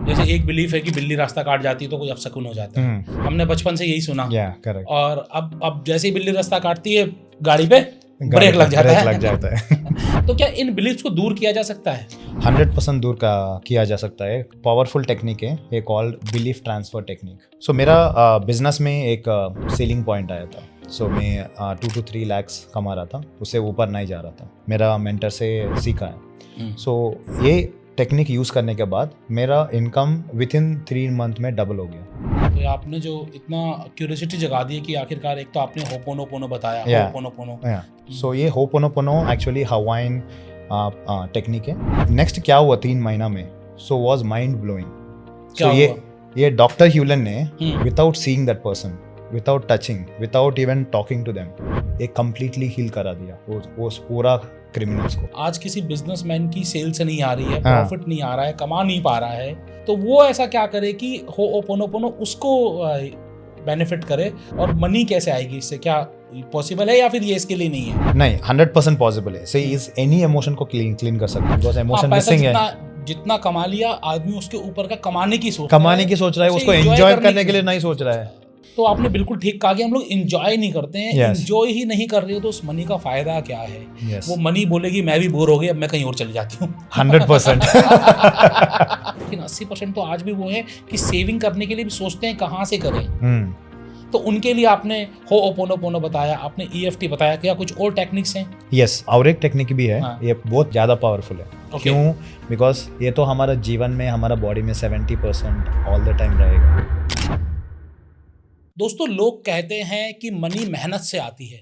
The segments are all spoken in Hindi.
जैसे एक बिलीफ है कि बिल्ली रास्ता काट जाती है तो कोई अपशकुन हो जाता है, हमने बचपन से यही सुना। करेक्ट। और अब जैसे ही बिल्ली रास्ता काटती है गाड़ी पे ब्रेक लग जाता है। तो क्या इन बिलीफ्स को दूर किया जा सकता है? 100% दूर का किया जा सकता है। पावरफुल टेक्निक है ये, कॉल्ड बिलीफ ट्रांसफर टेक्निक। सो मेरा बिजनेस में एक सेलिंग पॉइंट आया था। सो मैं 2 to 3 lakhs कमा रहा था, उससे ऊपर नहीं जा रहा था। मेरा मेंटर से सीखा है। सो ये टेक्निक यूज़ करने के बाद मेरा इनकम विद इन 3 month में डबल हो गया। तो आपने जो इतना क्यूरियोसिटी जगा दी है कि आखिरकार एक तो आपने होपोनोपोनो बताया, होपोनोपोनो। सो ये होपोनोपोनो एक्चुअली हवाइन टेक्निक है। नेक्स्ट क्या हुआ 3 महीना में, so was mind blowing. So ये डॉक्टर ह्यूलन ने without seeing that person, without touching, without even talking to them, एक कंप्लीटली हील करा दिया वो पूरा क्रिमिनल्स को। आज किसी बिजनेसमैन की सेल्स नहीं आ रही है, प्रॉफिट नहीं आ रहा है, कमा नहीं पा रहा है, तो वो ऐसा क्या करे कि होपोनोपोनो उसको बेनिफिट करे, और मनी कैसे आएगी इससे? क्या पॉसिबल है या फिर ये इसके लिए नहीं है? नहीं, 100% पॉसिबल है। सही इज एनी इमोशन को क्लीन कर सकते हैं, बिकॉज़ इमोशन मिसिंग है। जितना कमा लिया आदमी उसके ऊपर का कमाने की सोच रहा है, उसको एंजॉय करने के लिए नहीं सोच रहा है। तो आपने बिल्कुल ठीक कहा कि हम लोग एंजॉय नहीं करते हैं। एंजॉय ही नहीं कर रहे हो तो उस मनी का फायदा क्या है? वो मनी बोलेगी मैं भी बोर हो गई, अब मैं कहीं और चली जाती हूँ। 100%। लेकिन 80% तो आज भी वो है कि सेविंग करने के लिए भी सोचते हैं कहाँ से करें। तो उनके लिए आपने होपोनोपोनो बताया, आपने EFT बताया, क्या कुछ और टेक्निक्स हैं? यस, और एक टेक्निक भी है। ये बहुत ज़्यादा पावरफुल है। क्यों? बिकॉज ये तो हमारा जीवन में, हमारा बॉडी में 70% ऑल द टाइम रहेगा। दोस्तों, लोग कहते हैं कि मनी मेहनत से आती है,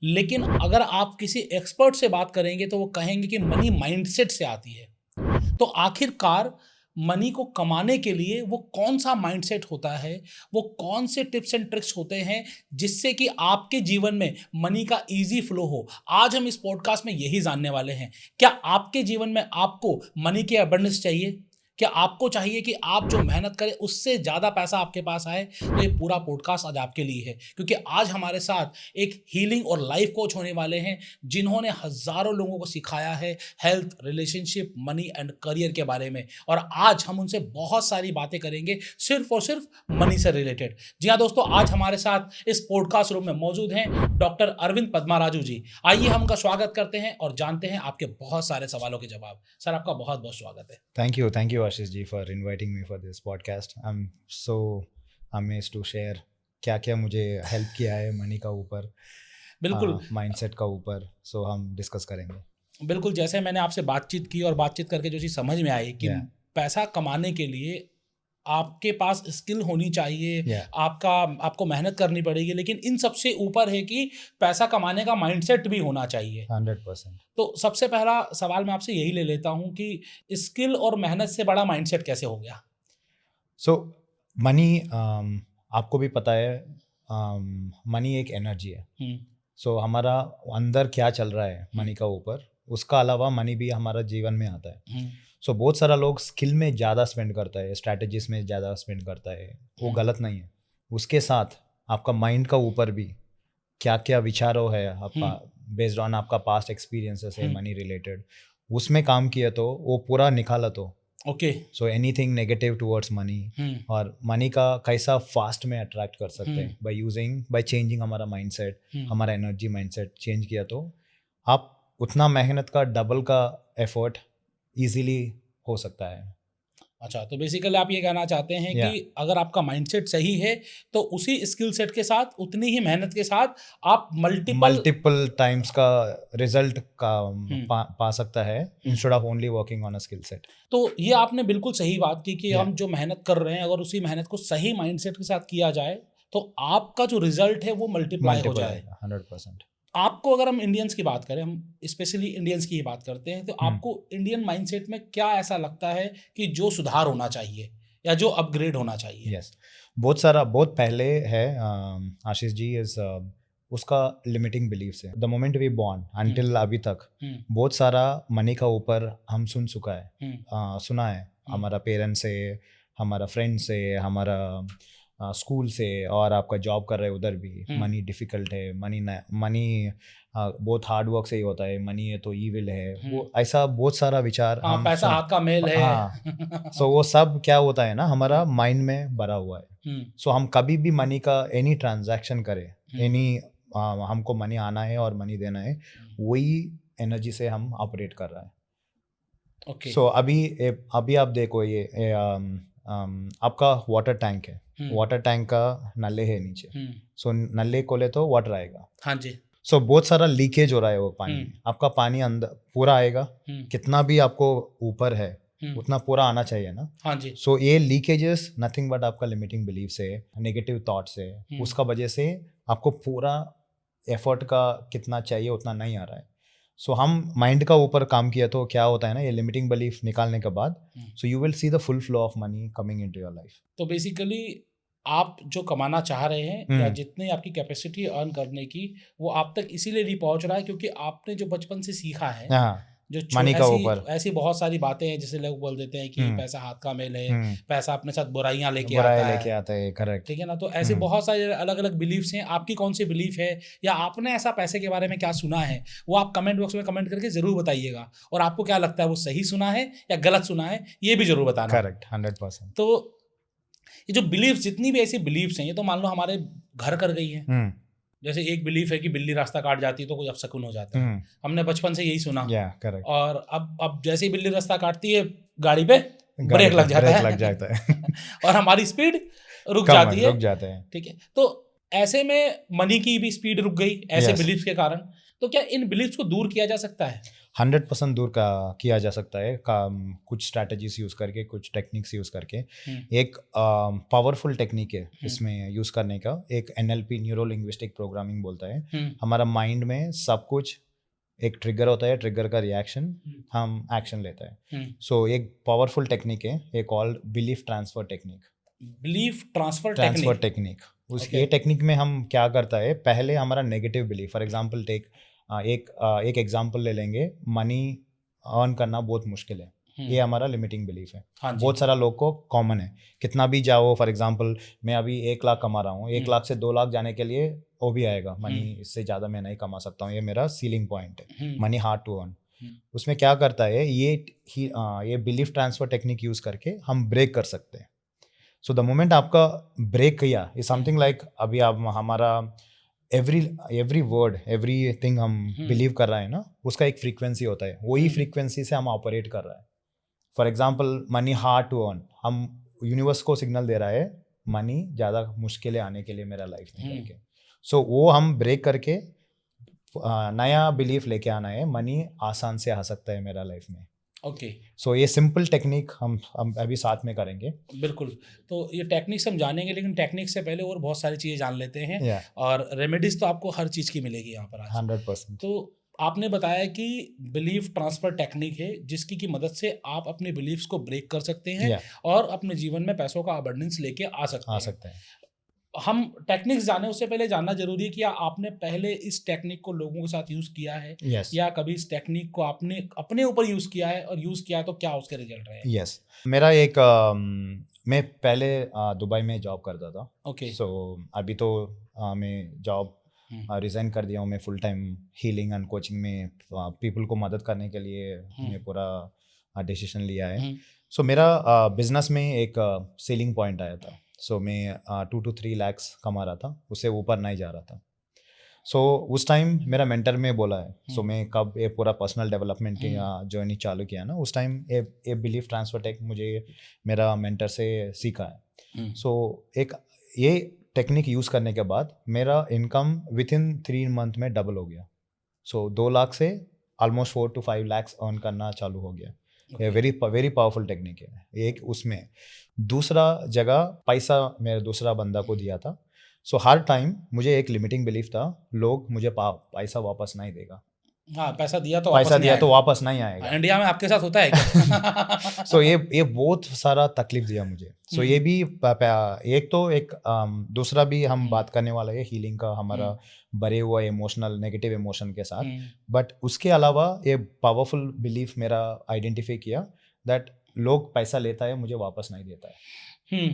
लेकिन अगर आप किसी एक्सपर्ट से बात करेंगे तो वो कहेंगे कि मनी माइंडसेट से आती है। तो आखिरकार मनी को कमाने के लिए वो कौन सा माइंडसेट होता है, वो कौन से टिप्स एंड ट्रिक्स होते हैं जिससे कि आपके जीवन में मनी का इजी फ्लो हो? आज हम इस पॉडकास्ट में यही जानने वाले हैं। क्या आपके जीवन में आपको मनी की अबंडेंस चाहिए? क्या आपको चाहिए कि आप जो मेहनत करें उससे ज़्यादा पैसा आपके पास आए? तो ये पूरा पॉडकास्ट आज आपके लिए है, क्योंकि आज हमारे साथ एक हीलिंग और लाइफ कोच होने वाले हैं जिन्होंने हज़ारों लोगों को सिखाया है health, relationship, money and career के बारे में। और आज हम उनसे बहुत सारी बातें करेंगे सिर्फ और सिर्फ मनी से रिलेटेड। जी हाँ दोस्तों, आज हमारे साथ इस पॉडकास्ट रूम में मौजूद हैं डॉक्टर अरविंद पद्माराजू जी। आइए हम उनका स्वागत करते हैं और जानते हैं आपके बहुत सारे सवालों के जवाब। सर, आपका बहुत बहुत स्वागत है। Thank you Ashish ji for inviting me for this podcast. I am so amazed to share क्या क्या मुझे हेल्प किया है मनी का ऊपर, बिल्कुल माइंडसेट का ऊपर। सो हम डिस्कस करेंगे। बिल्कुल, जैसे मैंने आपसे बातचीत की और बातचीत करके जो चीज़ समझ में आई कि पैसा कमाने के लिए आपके पास स्किल होनी चाहिए, आपको मेहनत करनी पड़ेगी, लेकिन इन सबसे ऊपर है कि पैसा कमाने का माइंडसेट भी होना चाहिए। 100%। तो सबसे पहला सवाल मैं आपसे यही ले लेता हूँ कि स्किल और मेहनत से बड़ा माइंडसेट कैसे हो गया? सो मनी, आपको भी पता है, मनी एक एनर्जी है। सो हमारा अंदर क्या चल रहा है मनी का ऊपर, उसका अलावा मनी भी हमारा जीवन में आता है। सो बहुत सारा लोग स्किल में ज़्यादा स्पेंड करता है, स्ट्रैटेजीज में ज़्यादा स्पेंड करता है, वो गलत नहीं है। उसके साथ आपका माइंड का ऊपर भी क्या क्या विचारों है आपका, बेस्ड ऑन आपका पास्ट एक्सपीरियंसेस है मनी रिलेटेड, उसमें काम किया तो वो पूरा निकाला तो so anything negative towards money, और मनी का कैसा फास्ट में अट्रैक्ट कर सकते हैं बाय चेंजिंग हमारा माइंडसेट, हमारा एनर्जी माइंडसेट चेंज किया तो आप उतना मेहनत का डबल का एफर्ट इजीली हो सकता है। अच्छा, तो बेसिकली आप ये कहना चाहते हैं कि अगर आपका माइंडसेट सही है तो उसी स्किल सेट के साथ, उतनी ही मेहनत के साथ आप मल्टीपल टाइम्स का रिजल्ट का पा सकता है, instead of only working on a skill set. तो ये आपने बिल्कुल सही बात की कि हम जो मेहनत कर रहे हैं अगर उसी मेहनत को सही माइंडसेट के साथ किया जाए तो आपका जो रिजल्ट है वो मल्टीप्लाई हो जाएगा 100%। आपको अगर हम इंडियंस की बात करें, हम स्पेशली इंडियंस की ही बात करते हैं, तो आपको इंडियन माइंडसेट में क्या ऐसा लगता है कि जो सुधार होना चाहिए या जो अपग्रेड होना चाहिए? यस, बहुत पहले है आशीष जी, इज उसका लिमिटिंग बिलीफ है। The moment we born until अभी तक बहुत सारा मनी का ऊपर हम सुना है हमारा पेरेंट्स से, हमारा फ्रेंड से, हमारा स्कूल से और आपका जॉब कर रहे हो उधर भी हम्म। मनी डिफिकल्ट है, मनी बहुत हार्ड वर्क से ही होता है, मनी है तो ईविल है, वो ऐसा बहुत सारा विचार हाँ, हम पैसा हाथ का मेल है। हाँ सो वो सब क्या होता है ना हमारा माइंड में भरा हुआ है। सो हम कभी भी मनी का एनी ट्रांजैक्शन करें, एनी हमको मनी आना है और मनी देना है, वही एनर्जी से हम ऑपरेट कर रहा है। ओके। सो अभी आप देखो ये आपका वाटर टैंक है, वाटर टैंक का नल्ले है नीचे, सो नल्ले खोले तो वाटर आएगा। हाँ जी। सो बहुत सारा लीकेज हो रहा है वो पानी में, आपका पानी अंदर पूरा आएगा, कितना भी आपको ऊपर है उतना पूरा आना चाहिए ना। हाँ जी। सो ये लीकेजेस नथिंग बट आपका लिमिटिंग बिलीफ से, नेगेटिव थॉट्स है, उसका वजह से आपको पूरा एफर्ट का कितना चाहिए उतना नहीं आ रहा है। सो हम माइंड का ऊपर काम किया तो क्या होता है ना, ये लिमिटिंग बिलीफ निकालने के बाद so you will see the full flow of money coming into your life. तो बेसिकली आप जो कमाना चाह रहे हैं या जितनी आपकी कैपेसिटी अर्न करने की, वो आप तक इसीलिए नहीं पहुंच रहा है क्योंकि आपने जो बचपन से सीखा है, जो मनी का ऐसी ऊपर ऐसी बहुत सारी बातें हैं जैसे लोग बोल देते हैं कि पैसा हाथ का मेल है, पैसा अपने साथ बुराइयां लेके आता है, करेक्ट, ठीक है ना। तो ऐसे बहुत सारे अलग अलग बिलीफ्स हैं। आपकी कौन सी बिलीफ है या आपने ऐसा पैसे के बारे में क्या सुना है, वो आप कमेंट बॉक्स में कमेंट करके जरूर बताइएगा। और आपको क्या लगता है, वो सही सुना है या गलत सुना है, ये भी जरूर बताना। करेक्ट, 100%। तो ये जो बिलीफ, जितनी भी ऐसी बिलीफ्स हैं, ये तो मान लो हमारे घर कर गई हैं। जैसे एक बिलीफ है कि बिल्ली रास्ता काट जाती है तो कोई अपशकुन हो जाता है, हमने बचपन से यही सुना। करेक्ट। और अब जैसे ही बिल्ली रास्ता काटती है, गाड़ी पे ब्रेक लग जाता है और हमारी स्पीड रुक जाती है। ठीक है, तो ऐसे में मनी की भी स्पीड रुक गई ऐसे बिलीफ्स के कारण। तो क्या इन बिलीफ्स को दूर किया जा सकता है? 100% दूर का किया जा सकता है, कुछ स्ट्रैटेजीज यूज करके, कुछ टेक्निक्स यूज करके। एक पावरफुल टेक्निक है इसमें यूज करने का, एक NLP, न्यूरो लिंग्विस्टिक प्रोग्रामिंग बोलता है। हमारा माइंड में सब कुछ एक ट्रिगर होता है, ट्रिगर का रिएक्शन हम एक्शन लेता है। सो एक पावरफुल टेक्निक है, एक called belief transfer technique. Belief transfer technique ये टेक्निक में हम क्या करता है, पहले हमारा negative belief, for example take एक एग्जांपल ले लेंगे, मनी अर्न करना बहुत मुश्किल है, ये हमारा लिमिटिंग बिलीफ है। बहुत सारा लोग को कॉमन है, कितना भी जाओ, फॉर एग्जांपल मैं अभी 1 लाख कमा रहा हूँ, 1 लाख से 2 लाख जाने के लिए वो भी आएगा मनी, इससे ज़्यादा मैं नहीं कमा सकता हूँ, ये मेरा सीलिंग पॉइंट है, मनी हार्ड टू अर्न। उसमें क्या करता है, ये बिलीफ ट्रांसफर टेक्निक यूज करके हम ब्रेक कर सकते हैं। सो द मोमेंट आपका ब्रेक किया, इज समथिंग लाइक अभी आप हमारा एवरी वर्ड, एवरी थिंग हम बिलीव कर रहे हैं ना, उसका एक फ्रीक्वेंसी होता है, वही फ्रीक्वेंसी से हम ऑपरेट कर रहा है। For example money hard to earn, हम यूनिवर्स को सिग्नल दे रहा है मनी ज़्यादा मुश्किलें आने के लिए मेरा लाइफ में करके। सो वो हम ब्रेक करके नया बिलीफ लेके आना है, मनी आसान से आ सकता है मेरा लाइफ में। ओके। सो ये सिंपल टेक्निक हम अभी साथ में करेंगे। बिल्कुल, तो ये टेक्निक्स हम जानेंगे, लेकिन टेक्निक से पहले और बहुत सारी चीज़ें जान लेते हैं। और रेमेडीज तो आपको हर चीज़ की मिलेगी यहाँ पर आज। 100%। तो आपने बताया कि बिलीफ ट्रांसफर टेक्निक है जिसकी की मदद से आप अपने बिलीफ्स को ब्रेक कर सकते हैं और अपने जीवन में पैसों का अबंडेंस लेके आ सकते हैं। हम टेक्निक्स जाने उससे पहले जानना जरूरी है कि आपने पहले इस टेक्निक को लोगों के साथ यूज किया है या कभी इस टेक्निक को आपने अपने ऊपर यूज किया है, और यूज किया है तो क्या उसके रिजल्ट रहे? यस, मेरा एक मैं पहले दुबई में जॉब करता था। ओके। सो अभी तो मैं जॉब रिजाइन कर दिया हूँ, मैं full time healing and coaching में पीपल को मदद करने के लिए मैं पूरा डिसीजन लिया है। सो मेरा बिजनेस में एक सेलिंग पॉइंट आया था। सो मैं 2 to 3 lakhs कमा रहा था, उससे ऊपर नहीं जा रहा था। सो उस टाइम मेरा मेंटर में बोला है, सो मैं कब ये पूरा पर्सनल डेवलपमेंट की जर्नी चालू किया ना, उस टाइम ये बिलीफ ट्रांसफर टेक मुझे मेरा मेंटर से सीखा है। सो एक ये टेक्निक यूज़ करने के बाद मेरा इनकम विथिन 3 month में डबल हो गया। सो 2 लाख से ऑलमोस्ट 4 to 5 lakhs अर्न करना चालू हो गया। ये वेरी पावरफुल टेक्निक है। एक उसमें दूसरा जगह पैसा मेरा दूसरा बंदा को दिया था। सो हर टाइम मुझे एक लिमिटिंग बिलीफ था, लोग मुझे पैसा वापस नहीं देगा। हाँ, पैसा दिया तो वापस नहीं आएगा। इंडिया में आपके साथ होता है क्या? सो ये बहुत सारा तकलीफ दिया मुझे। सो ये भी एक दूसरा भी हम बात करने वाला है हीलिंग का, हमारा भरे हुआ इमोशनल नेगेटिव इमोशन के साथ। बट उसके अलावा ये पावरफुल बिलीफ मेरा आइडेंटिफाई किया दैट लोग पैसा लेता है, मुझे वापस नहीं देता है।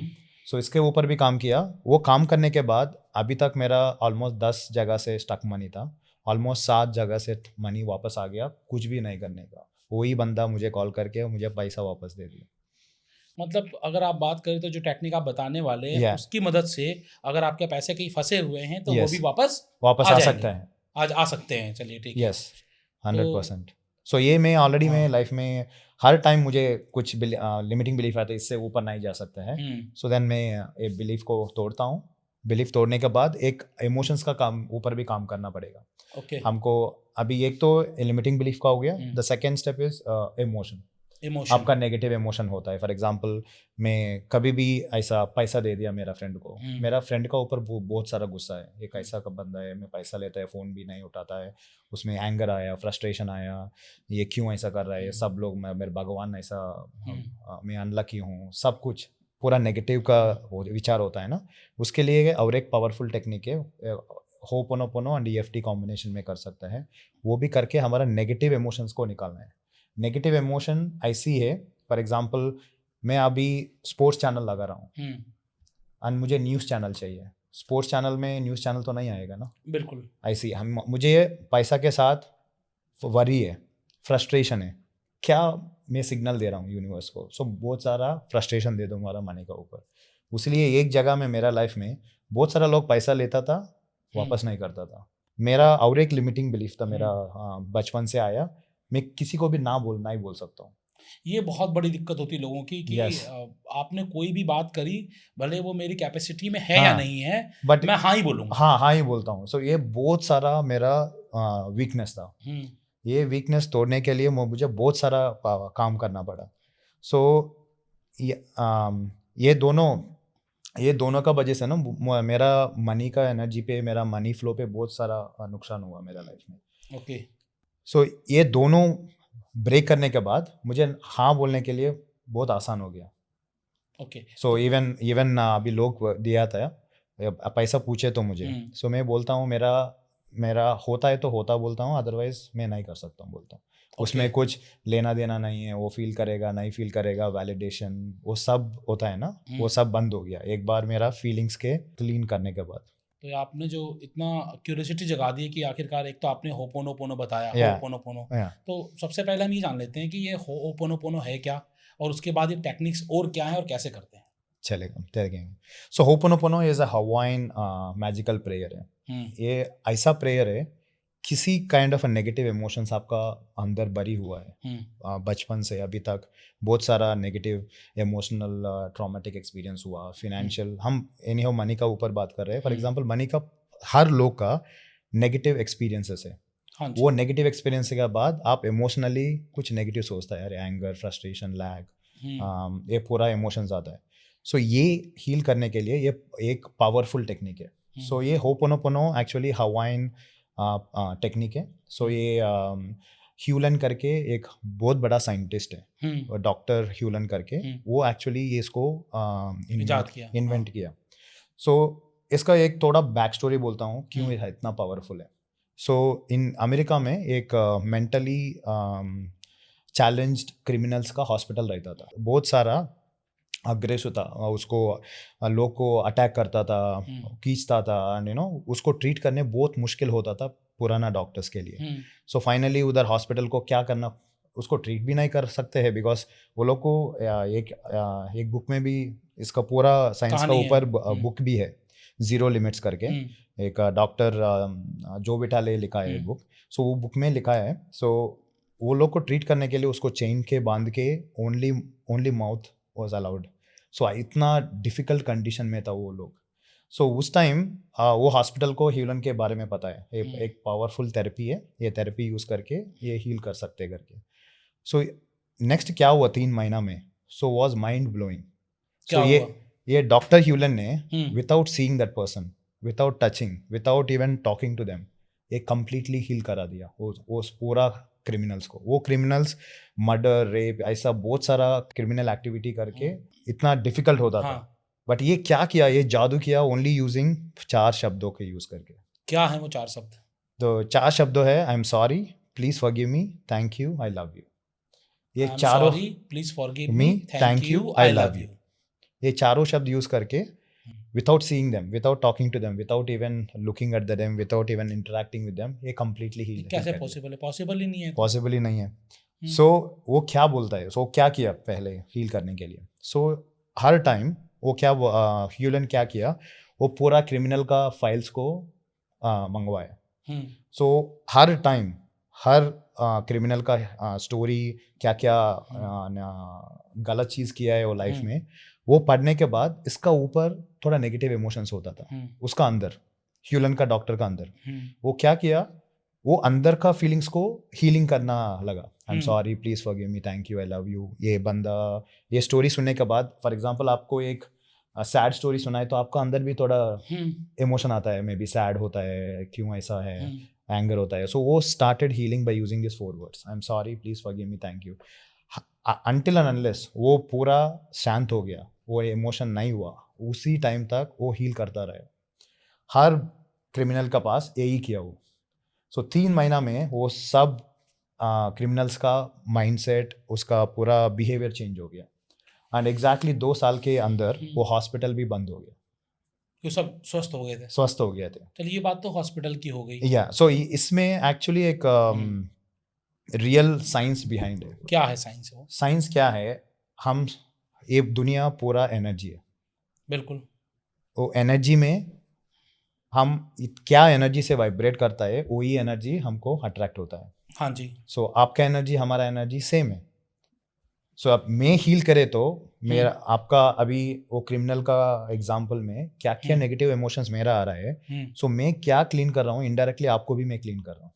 सो इसके ऊपर भी काम किया। वो काम करने के बाद अभी तक मेरा ऑलमोस्ट 10 जगह से स्टक मनी था, ऑलमोस्ट 7 जगह से मनी वापस आ गया, कुछ भी नहीं करने का। वही बंदा मुझे कॉल करके मुझे पैसा वापस दे दिया। मतलब अगर आप बात करें तो जो टेक्निक आप बताने वाले हैं Yeah. उसकी मदद से अगर आपके पैसे कहीं फंसे हुए हैं तो वो Yes. भी वापस वापस आ आ जाएंगे, सकता है। आज आ सकते हैं। चलिए ठीक है। यस, तो 100%। सो ये मैं ऑलरेडी हाँ। मैं लाइफ में हर टाइम मुझे कुछ लिमिटिंग बिलीफ आता है, इससे ऊपर नहीं जा सकता है। सो देन मैं ये बिलीफ को तोड़ता हूँ। बिलीफ तोड़ने के बाद एक इमोशंस का काम ऊपर भी काम करना पड़ेगा ओके। हमको। अभी एक तो लिमिटिंग बिलीफ का हो गया, hmm. The second step is emotion. Emotion. आपका नेगेटिव इमोशन होता है। फॉर एग्जांपल मैं कभी भी ऐसा पैसा दे दिया मेरा फ्रेंड को, मेरा फ्रेंड का ऊपर बहुत सारा गुस्सा है, एक ऐसा का बंदा है, मैं पैसा लेता है फ़ोन भी नहीं उठाता है, उसमें एंगर आया, फ्रस्ट्रेशन आया, ये क्यों ऐसा कर रहा है, सब लोग मेरे भगवान ऐसा, मैं अनलकी हूँ, सब कुछ पूरा नेगेटिव का विचार होता है ना। उसके लिए और एक पावरफुल टेक्निक है, होपोनोपोनो एंड EFT कॉम्बिनेशन में कर सकता है। वो भी करके हमारा नेगेटिव इमोशंस को निकालना है। नेगेटिव इमोशन ऐसी है, फॉर एग्जांपल मैं अभी स्पोर्ट्स चैनल लगा रहा हूँ एंड मुझे न्यूज़ चैनल चाहिए। स्पोर्ट्स चैनल में न्यूज़ चैनल तो नहीं आएगा ना, बिल्कुल। ऐसी हम मुझे पैसा के साथ वरी है, फ्रस्ट्रेशन है, क्या मैं सिग्नल दे रहा हूँ यूनिवर्स को। सो बहुत सारा फ्रस्ट्रेशन दे दूँगा मनी का ऊपर। इसलिए एक जगह में मेरा लाइफ में बहुत सारा लोग पैसा लेता था, वापस नहीं करता था। मेरा और एक लिमिटिंग बिलीफ था मेरा, बचपन से आया, मैं किसी को भी ना ही बोल सकता हूँ। ये बहुत बड़ी दिक्कत होती है लोगों की कि Yes. आपने कोई भी बात करी, भले वो मेरी कैपेसिटी में है या हाँ, नहीं है, बट मैं हाँ ही बोलूँगा। हाँ ही बोलता हूँ। सो ये बहुत सारा मेरा वीकनेस था। ये वीकनेस तोड़ने के लिए मुझे बहुत सारा काम करना पड़ा। सो ये दोनों का वजह से ना मेरा मनी का एनर्जी पे, मेरा मनी फ्लो पे बहुत सारा नुकसान हुआ मेरा लाइफ में। ओके। सो ये दोनों ब्रेक करने के बाद मुझे हाँ बोलने के लिए बहुत आसान हो गया। ओके। सो इवन अभी लोग दिया था पैसा पूछे तो मुझे, सो मैं बोलता हूँ मेरा होता है तो होता बोलता हूँ, अदरवाइज मैं नहीं कर सकता हूँ बोलता हूँ। उसमें कुछ लेना देना नहीं है, वो फील करेगा नहीं फील करेगा, वैलिडेशन वो सब होता है ना, वो सब बंद हो गया एक बार मेरा फीलिंग्स के क्लीन करने के बाद। तो आपने जो इतना क्यूरियोसिटी जगा दी है कि आखिरकार एक तो आपने होपोनोपोनो बताया, Yeah. Ho'oponopono, Yeah. तो सबसे पहले हम ये जान लेते हैं कि ये होपोनोपोनो है क्या, और उसके बाद ये टेक्निक्स और क्या है और कैसे करते हैं। चलेगा। So hooponopono is a Hawaiian magical prayer है। ये ऐसा प्रेयर है, किसी काइंड ऑफ नेगेटिव इमोशंस आपका अंदर भरी हुआ है बचपन से अभी तक, बहुत सारा नेगेटिव इमोशनल ट्रॉमेटिक एक्सपीरियंस हुआ, फिनेंशियल, हम एनी हाउ मनी का ऊपर बात कर रहे हैं। फॉर एग्जांपल मनी का हर लोग का नेगेटिव एक्सपीरियंसेस है। वो नेगेटिव एक्सपीरियंस के बाद आप इमोशनली कुछ नेगेटिव सोचता है, अरे एंगर, फ्रस्ट्रेशन, लैग, ये पूरा इमोशंस आता है। सो ये हील करने के लिए ये एक पावरफुल टेक्निक है। सो ये होपोनोपोनो एक्चुअली हवाइन टेक्निक है। सो ये ह्यूलन करके एक बहुत बड़ा साइंटिस्ट है, डॉक्टर ह्यूलन करके, वो एक्चुअली ये इसको इन्वेंट किया। सो इसका एक थोड़ा बैक स्टोरी बोलता हूँ क्यों ये इतना पावरफुल है। सो इन अमेरिका में एक मेंटली चैलेंज्ड क्रिमिनल्स का हॉस्पिटल रहता था, बहुत सारा अग्रेसिव था, उसको लोग को अटैक करता था, खींचता था, एंड उसको ट्रीट करने बहुत मुश्किल होता था पुराना डॉक्टर्स के लिए। सो फाइनली उधर हॉस्पिटल को क्या करना, उसको ट्रीट भी नहीं कर सकते हैं बिकॉज वो लोग को एक बुक में भी इसका पूरा साइंस का ऊपर बुक भी है, जीरो लिमिट्स करके, एक डॉक्टर जो विटाले लिखा है बुक। सो वो बुक में लिखा है, सो वो लोग को ट्रीट करने के लिए उसको चेन के बांध के ओनली माउथ वॉज अलाउड। सो इतना डिफिकल्ट कंडीशन में था वो लोग। सो उस टाइम वो हॉस्पिटल को ह्यूलन के बारे में पता है, एक पावरफुल थेरेपी है, ये थेरेपी यूज़ करके ये हील कर सकते करके। सो नेक्स्ट क्या हुआ 3 महीना में, so was mind blowing. So ये डॉक्टर ह्यूलन ने without seeing that person, without touching, without even talking to them, ये कंप्लीटली हील करा दिया वो पूरा क्रिमिनल्स को। वो क्रिमिनल्स मर्डर, रेप, ऐसा बहुत सारा क्रिमिनल एक्टिविटी करके इतना डिफिकल्ट होता था, बट ये क्या किया, ये जादू किया ओनली यूजिंग 4 शब्दों के यूज करके। क्या है वो 4 शब्द? तो 4 शब्द है, आई am sorry, please forgive me, thank you, I love you. ये चारों, please forgive me, thank you, I love you. ये चारों शब्द यूज करके without seeing them, without talking to them, without even looking at them, without even interacting with them, ये completely heal कैसे पॉसिबल है? पॉसिबल ही नहीं है। पॉसिबल ही नहीं है। सो वो क्या बोलता है, सो क्या किया पहले हील करने के लिए? सो हर टाइम वो क्या ह्यूलन क्या किया, वो पूरा क्रिमिनल का फाइल्स को मंगवाया। सो हर टाइम हर क्रिमिनल का स्टोरी क्या क्या गलत चीज़ किया है वो लाइफ में, वो पढ़ने के बाद इसका ऊपर थोड़ा नेगेटिव इमोशंस होता था उसका अंदर, ह्यूलन का डॉक्टर का अंदर। वो क्या किया, वो अंदर का फीलिंग्स को हीलिंग करना लगा। आई am sorry, please forgive me, thank you, I love you. ये बंदा ये स्टोरी सुनने के बाद, फॉर एग्जांपल आपको एक सैड स्टोरी सुनाए तो आपका अंदर भी थोड़ा इमोशन आता है, मे बी सैड होता है, क्यों ऐसा है, एंगर होता है। सो वो started healing by using this 4 words, I am sorry, please forgive me, thank you. Until and unless वो पूरा शांत हो गया, वो इमोशन नहीं हुआ, उसी टाइम तक वो हील करता रहे। हर क्रिमिनल का पास यही किया वो। सो 3 महीना में वो सब क्रिमिनल्स का माइंडसेट, उसका पूरा बिहेवियर चेंज हो गया। एंड एग्जैक्टली 2 साल के अंदर वो हॉस्पिटल भी बंद हो गया, ये सब स्वस्थ हो गए थे। स्वस्थ हो गए थे। चलिए, ये बात तो हॉस्पिटल की हो गई। या सो इसमें एक्चुअली एक रियल साइंस बिहाइंड है। क्या है साइंस? वो साइंस क्या है, हम ये दुनिया पूरा एनर्जी है। बिल्कुल। वो एनर्जी में हम क्या एनर्जी से वाइब्रेट करता है, वही एनर्जी हमको अट्रैक्ट होता है। हाँ जी। सो आपका एनर्जी हमारा एनर्जी सेम है। सो अब मैं हील करे तो मेरा आपका अभी वो क्रिमिनल का एग्जांपल में क्या क्या नेगेटिव इमोशंस मेरा आ रहा है, सो मैं क्या क्लीन कर रहा हूँ, इनडायरेक्टली आपको भी मैं क्लीन कर रहा हूँ।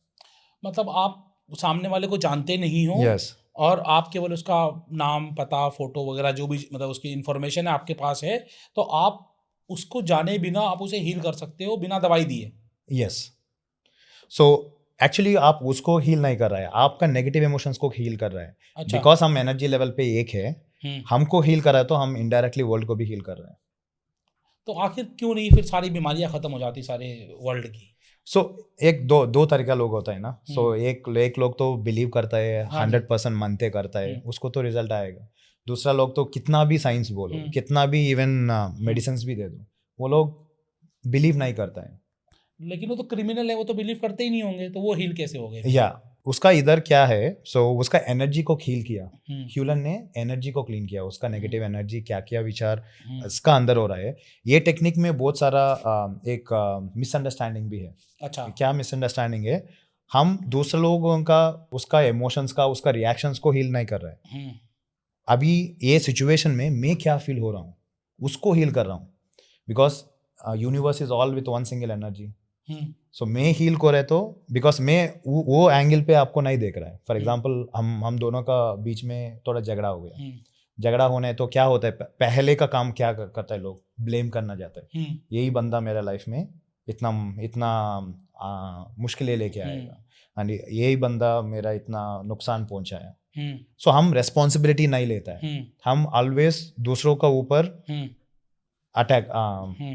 मतलब आप सामने वाले को जानते नहीं हो, यस, और आप केवल उसका नाम, पता, फोटो वगैरह जो भी मतलब उसकी इन्फॉर्मेशन है आपके पास है, तो आप उसको जाने बिना आप उसे हील कर सकते हो बिना दवाई दिए। यस। सो एक्चुअली आप उसको हील नहीं कर रहा है, आपका नेगेटिव इमोशंस को हील कर रहा है। अच्छा। बिकॉज हम एनर्जी लेवल पे एक है, हमको हील कर रहा है तो हम इनडायरेक्टली वर्ल्ड को भी हील कर रहे हैं। तो आखिर क्यों नहीं फिर सारी बीमारियां खत्म हो जाती सारे वर्ल्ड की? सो एक दो तरह का लोग होता है ना। सो एक लोग तो बिलीव करता है, 100% मानते करता है, उसको तो रिजल्ट आएगा। दूसरा लोग तो कितना भी साइंस बोलो, कितना भी इवन मेडिसिन भी दे दो, वो लोग बिलीव नहीं करता है। लेकिन वो तो क्रिमिनल है, वो तो बिलीव करते ही नहीं होंगे, तो वो हील कैसे हो गए? या उसका इधर क्या है, सो उसका एनर्जी को हील किया, ह्यूलन ने एनर्जी को क्लीन किया, उसका नेगेटिव एनर्जी क्या क्या विचार इसका अंदर हो रहा है। ये टेक्निक में बहुत सारा एक मिसअंडरस्टैंडिंग भी है। अच्छा। क्या मिसअंडरस्टैंडिंग है, हम दूसरे लोगों का उसका इमोशंस का उसका रिएक्शंस को हील नहीं कर रहे हैं। अभी ये सिचुएशन में मैं क्या फील हो रहा हूँ उसको हील कर रहा हूँ, because universe is all with one single energy. So मैं हील को रहे तो बिकॉज मैं वो एंगल पे आपको नहीं देख रहा है। फॉर एग्जाम्पल हम दोनों का बीच में थोड़ा झगड़ा हो गया, झगड़ा होने तो क्या होता है, पहले का काम क्या करता है, लोग ब्लेम करना जाता है, यही बंदा मेरा लाइफ में इतना मुश्किलें लेके आएगा, एंड यही बंदा मेरा इतना नुकसान पहुंचाया। सो हम रेस्पॉन्सिबिलिटी नहीं लेता है, हम ऑलवेज दूसरों का ऊपर अटैक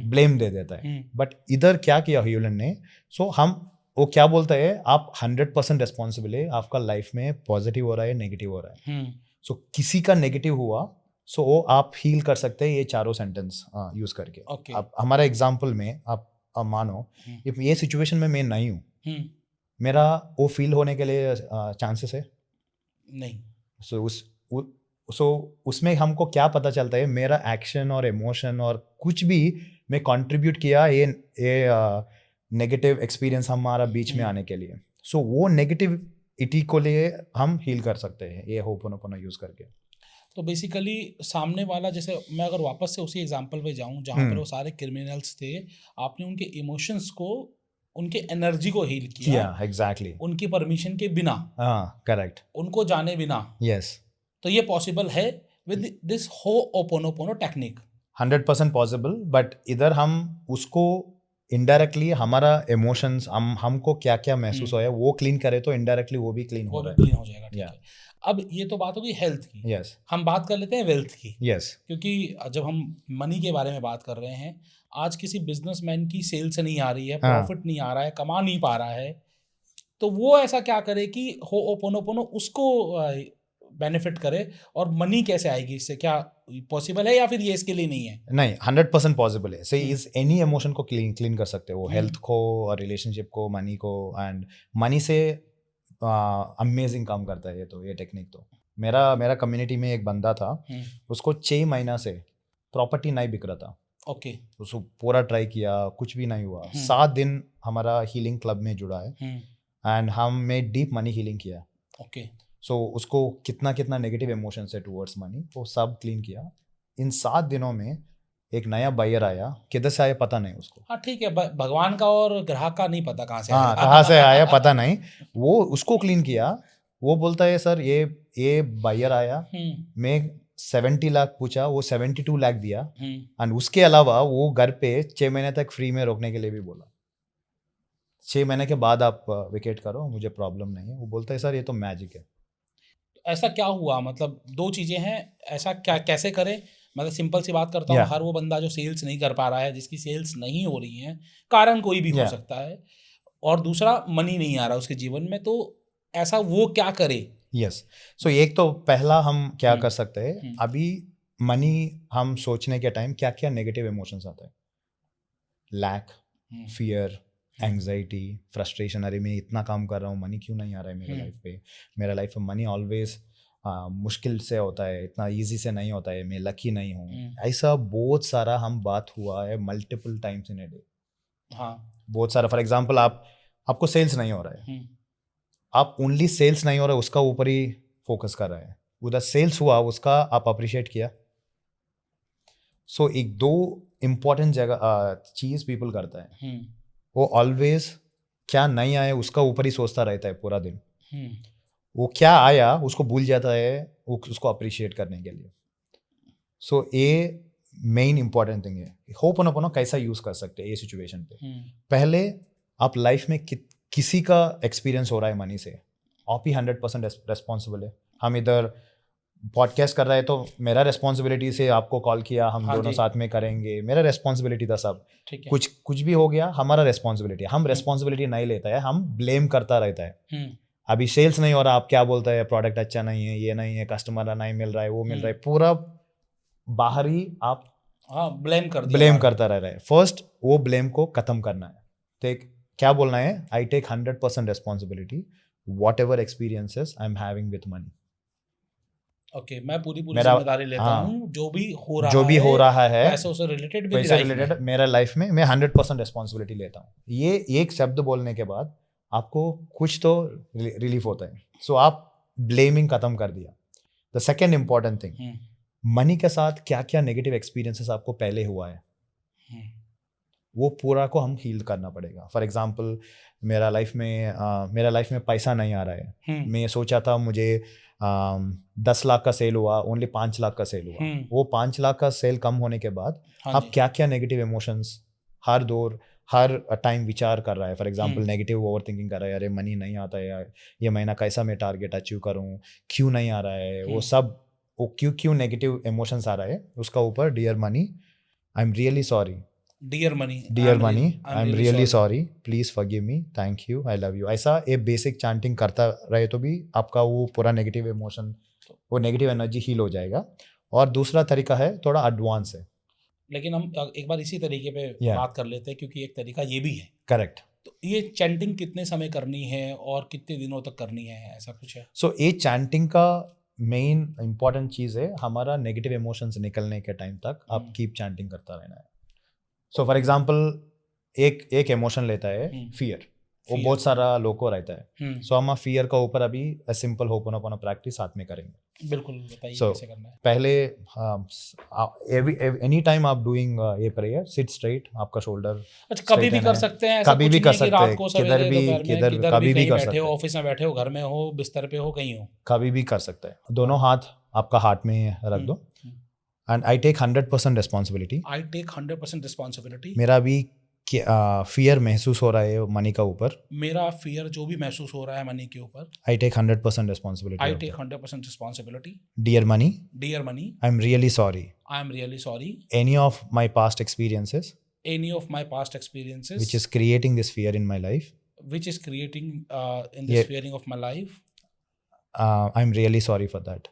ब्लेम दे देता है। बट इधर क्या किया ह्यूलन ने, सो हम वो क्या बोलता है, आप 100% रेस्पॉन्सिबल है, आपका लाइफ में पॉजिटिव हो रहा है, नेगेटिव हो रहा है। सो किसी का नेगेटिव हुआ, सो वो आप हील कर सकते हैं ये चारों सेंटेंस यूज करके। अब हमारा एग्जाम्पल में आप मानो ये सिचुएशन में मैं नहीं हूँ, मेरा वो फील होने के लिए चांसेस है नहीं। सो उसमें हमको क्या पता चलता है, मेरा एक्शन और इमोशन और कुछ भी मैं कंट्रीब्यूट किया ये नेगेटिव एक्सपीरियंस हमारा बीच में आने के लिए। सो वो नेगेटिविटी को लिए हम हील कर सकते हैं ये होपोनोपोनो यूज करके। तो बेसिकली सामने वाला, जैसे मैं अगर वापस से उसी एग्जांपल पे जाऊं जहां पर वो सारे क्रिमिनल्स थे, आपने उनके इमोशंस को, उनके एनर्जी को हील किया। एग्जैक्टली। उनकी परमिशन के बिना। करेक्ट। उनको जाने बिना। यस। तो ये पॉसिबल है with this ho'oponopono technique. 100% possible. But इधर हम उसको इनडायरेक्टली हमारा इमोशंस, हमको क्या क्या महसूस होया वो क्लीन करे तो इनडायरेक्टली वो भी क्लीन हो जाएगा। ठीक है। अब ये तो बात होगी हेल्थ की। यस। हम बात कर लेते हैं वेल्थ की। यस। क्योंकि जब हम मनी के बारे में बात कर रहे हैं, आज किसी बिजनेसमैन की सेल्स नहीं आ रही है, प्रॉफिट नहीं आ रहा है, कमा नहीं पा रहा है, तो वो ऐसा क्या करे कि होपोनोपोनो उसको बेनिफिट करे, और मनी कैसे आएगी इससे? क्या पॉसिबल है या फिर ये इसके लिए नहीं है? नहीं, 100% पॉसिबल है. सही, इस एनी इमोशन को क्लीन कर सकते हो, हेल्थ को और रिलेशनशिप को, मनी को. एंड मनी से अमेजिंग काम करता है ये टेक्निक. तो मेरा कम्युनिटी में एक बंदा था, उसको 6 महीना से प्रॉपर्टी नहीं बिक रहा था. ओके. उसको पूरा ट्राई किया, कुछ भी नहीं हुआ. 7 दिन हमारा हीलिंग क्लब में जुड़ा है एंड हमने डीप मनी हीलिंग किया. ओके. सो उसको कितना नेगेटिव इमोशन है टुवर्ड्स मनी, वो सब क्लीन किया. इन 7 दिनों में एक नया बायर आया, किधर से आया पता नहीं उसको. हाँ ठीक है, भगवान का और ग्राहक का नहीं पता कहाँ से हाँ, आएगा। कहाँ से आया पता नहीं. वो उसको क्लीन किया. वो बोलता है सर ये बायर आया, मैं 70 लाख पूछा, वो 72 लाख दिया. एंड उसके अलावा वो घर पे 6 महीने तक फ्री में रोकने के लिए भी बोला. 6 महीने के बाद आप विकेट करो, मुझे प्रॉब्लम नहीं है. वो बोलता है सर ये तो मैजिक है. ऐसा क्या हुआ? मतलब 2 चीज़ें हैं, ऐसा क्या कैसे करें? मतलब सिंपल सी बात करता हूँ, हर वो बंदा जो सेल्स नहीं कर पा रहा है, जिसकी सेल्स नहीं हो रही है, कारण कोई भी हो सकता है, और दूसरा मनी नहीं आ रहा उसके जीवन में, तो ऐसा वो क्या करे? यस. सो एक तो पहला हम क्या कर सकते हैं, अभी मनी हम सोचने के टाइम क्या क्या नेगेटिव इमोशंस आते हैं. Lack, fear, anxiety, frustration. अरे मैं इतना काम कर रहा हूँ, मनी क्यों नहीं आ रहा है मेरे लाइफ पे. मेरा लाइफ में मनी ऑलवेज मुश्किल से होता है, इतना इजी से नहीं होता है, मैं लकी नहीं हूँ. ऐसा बहुत सारा हम बात हुआ है multiple times in a day. हाँ, बहुत सारा. फॉर एग्जाम्पल आपको सेल्स नहीं हो रहा है, आप ओनली सेल्स नहीं हो रहा है उसका ऊपर ही फोकस कर रहे हैं. उधर सेल्स हुआ, उसका आप अप्रिशिएट किया. सो एक 2 इम्पॉर्टेंट जगह चीज पीपल करता है, वो ऑलवेज क्या नहीं आया उसका ऊपर ही सोचता रहता है पूरा दिन. वो क्या आया उसको भूल जाता है उसको अप्रिशिएट करने के लिए. सो ये मेन इंपॉर्टेंट थिंग है. होपनोपोनो कैसा यूज कर सकते हैं ये सिचुएशन पे. पहले आप लाइफ में किसी का एक्सपीरियंस हो रहा है मनी से, आप ही 100% रेस्पॉन्सिबल है. हम इधर पॉडकास्ट कर रहे हैं तो मेरा रेस्पॉन्सिबिलिटी से आपको कॉल किया, हम दोनों साथ में करेंगे, मेरा रेस्पॉन्सिबिलिटी था सब. कुछ भी हो गया हमारा रेस्पॉन्सिबिलिटी. हम रेस्पॉन्सिबिलिटी नहीं लेता है, हम ब्लेम करता रहता है. अभी सेल्स नहीं हो रहा, आप क्या बोलता है, प्रोडक्ट अच्छा नहीं है, ये नहीं है, कस्टमर नहीं मिल रहा है, वो मिल रहा है, पूरा बाहर ही आप ब्लेम करता रह रहा है. फर्स्ट वो ब्लेम को खत्म करना है. तो क्या बोलना है, I take 100% responsibility whatever experiences I am having with money. Okay, मैं पूरी जिम्मेदारी लेता हूँ जो भी हो रहा है पैसों से रिलेटेड मेरा लाइफ में, मैं 100% रेस्पॉन्सिबिलिटी लेता हूँ. ये एक शब्द बोलने के बाद आपको कुछ तो रिलीफ होता है. सो आप ब्लेमिंग खत्म कर दिया. The second important thing, money के साथ क्या क्या नेगेटिव एक्सपीरियंसेस आपको पहले हुआ है, वो पूरा को हम हील करना पड़ेगा. फॉर एग्जाम्पल मेरा लाइफ में पैसा नहीं आ रहा है. मैं सोचा था मुझे 10 लाख का सेल हुआ, ओनली 5 लाख का सेल हुआ. वो 5 लाख का सेल कम होने के बाद आप क्या क्या नेगेटिव इमोशंस हर टाइम विचार कर रहा है. For example negative over thinking कर रहा है, अरे मनी नहीं आता है, ये महीना कैसा मैं टारगेट अचीव करूँ, क्यों नहीं आ रहा है, वो क्यों नेगेटिव इमोशंस आ रहा है. उसका ऊपर dear money I am really sorry, dear money I am really sorry, please forgive me, thank you, I love you. ऐसा ये बेसिक चैंटिंग करता रहे तो भी आपका वो पूरा नेगेटिव इमोशन, वो नेगेटिव एनर्जी हील हो जाएगा. और दूसरा तरीका है थोड़ा एडवांस है, लेकिन हम एक बार इसी तरीके पे बात कर लेते हैं, क्योंकि एक तरीका ये भी है. करेक्ट. तो ये चैंटिंग कितने समय करनी है और कितने दिनों तक करनी है, ऐसा कुछ है? सो ये चैंटिंग का मेन इंपॉर्टेंट चीज है, हमारा नेगेटिव इमोशंस निकलने के टाइम तक आप कीप चैंटिंग करता रहना है. सो फॉर एग्जाम्पल एक इमोशन लेता है फियर, वो बहुत सारा लोग को रहता है. सो हम फियर का ऊपर अभी सिंपल होपोनोपोनो प्रैक्टिस साथ में करेंगे. बिल्कुल, बताइए कैसे करना है. पहले एनी टाइम आप डूइंग ये प्रेयर, सिट स्ट्रेट, आपका शोल्डर कभी भी कर सकते हैं, कभी भी कर सकते हैं, किधर कभी भी कर सकते हैं, ऑफिस में बैठे हो, घर में हो, बिस्तर पे हो, कहीं हो, कभी भी कर सकते हैं. दोनों हाथ आपका हार्ट में रख दो. And I take 100% responsibility. I take 100% responsibility. मेरा भी फियर महसूस हो रहा है मनी का ऊपर, मेरा फियर जो भी महसूस हो रहा है मनी के ऊपर, I take 100% responsibility. I take 100% responsibility. Dear money I am really sorry. Any of my past experiences which is creating this fear in my life, fearing of my life, I'm really sorry for that.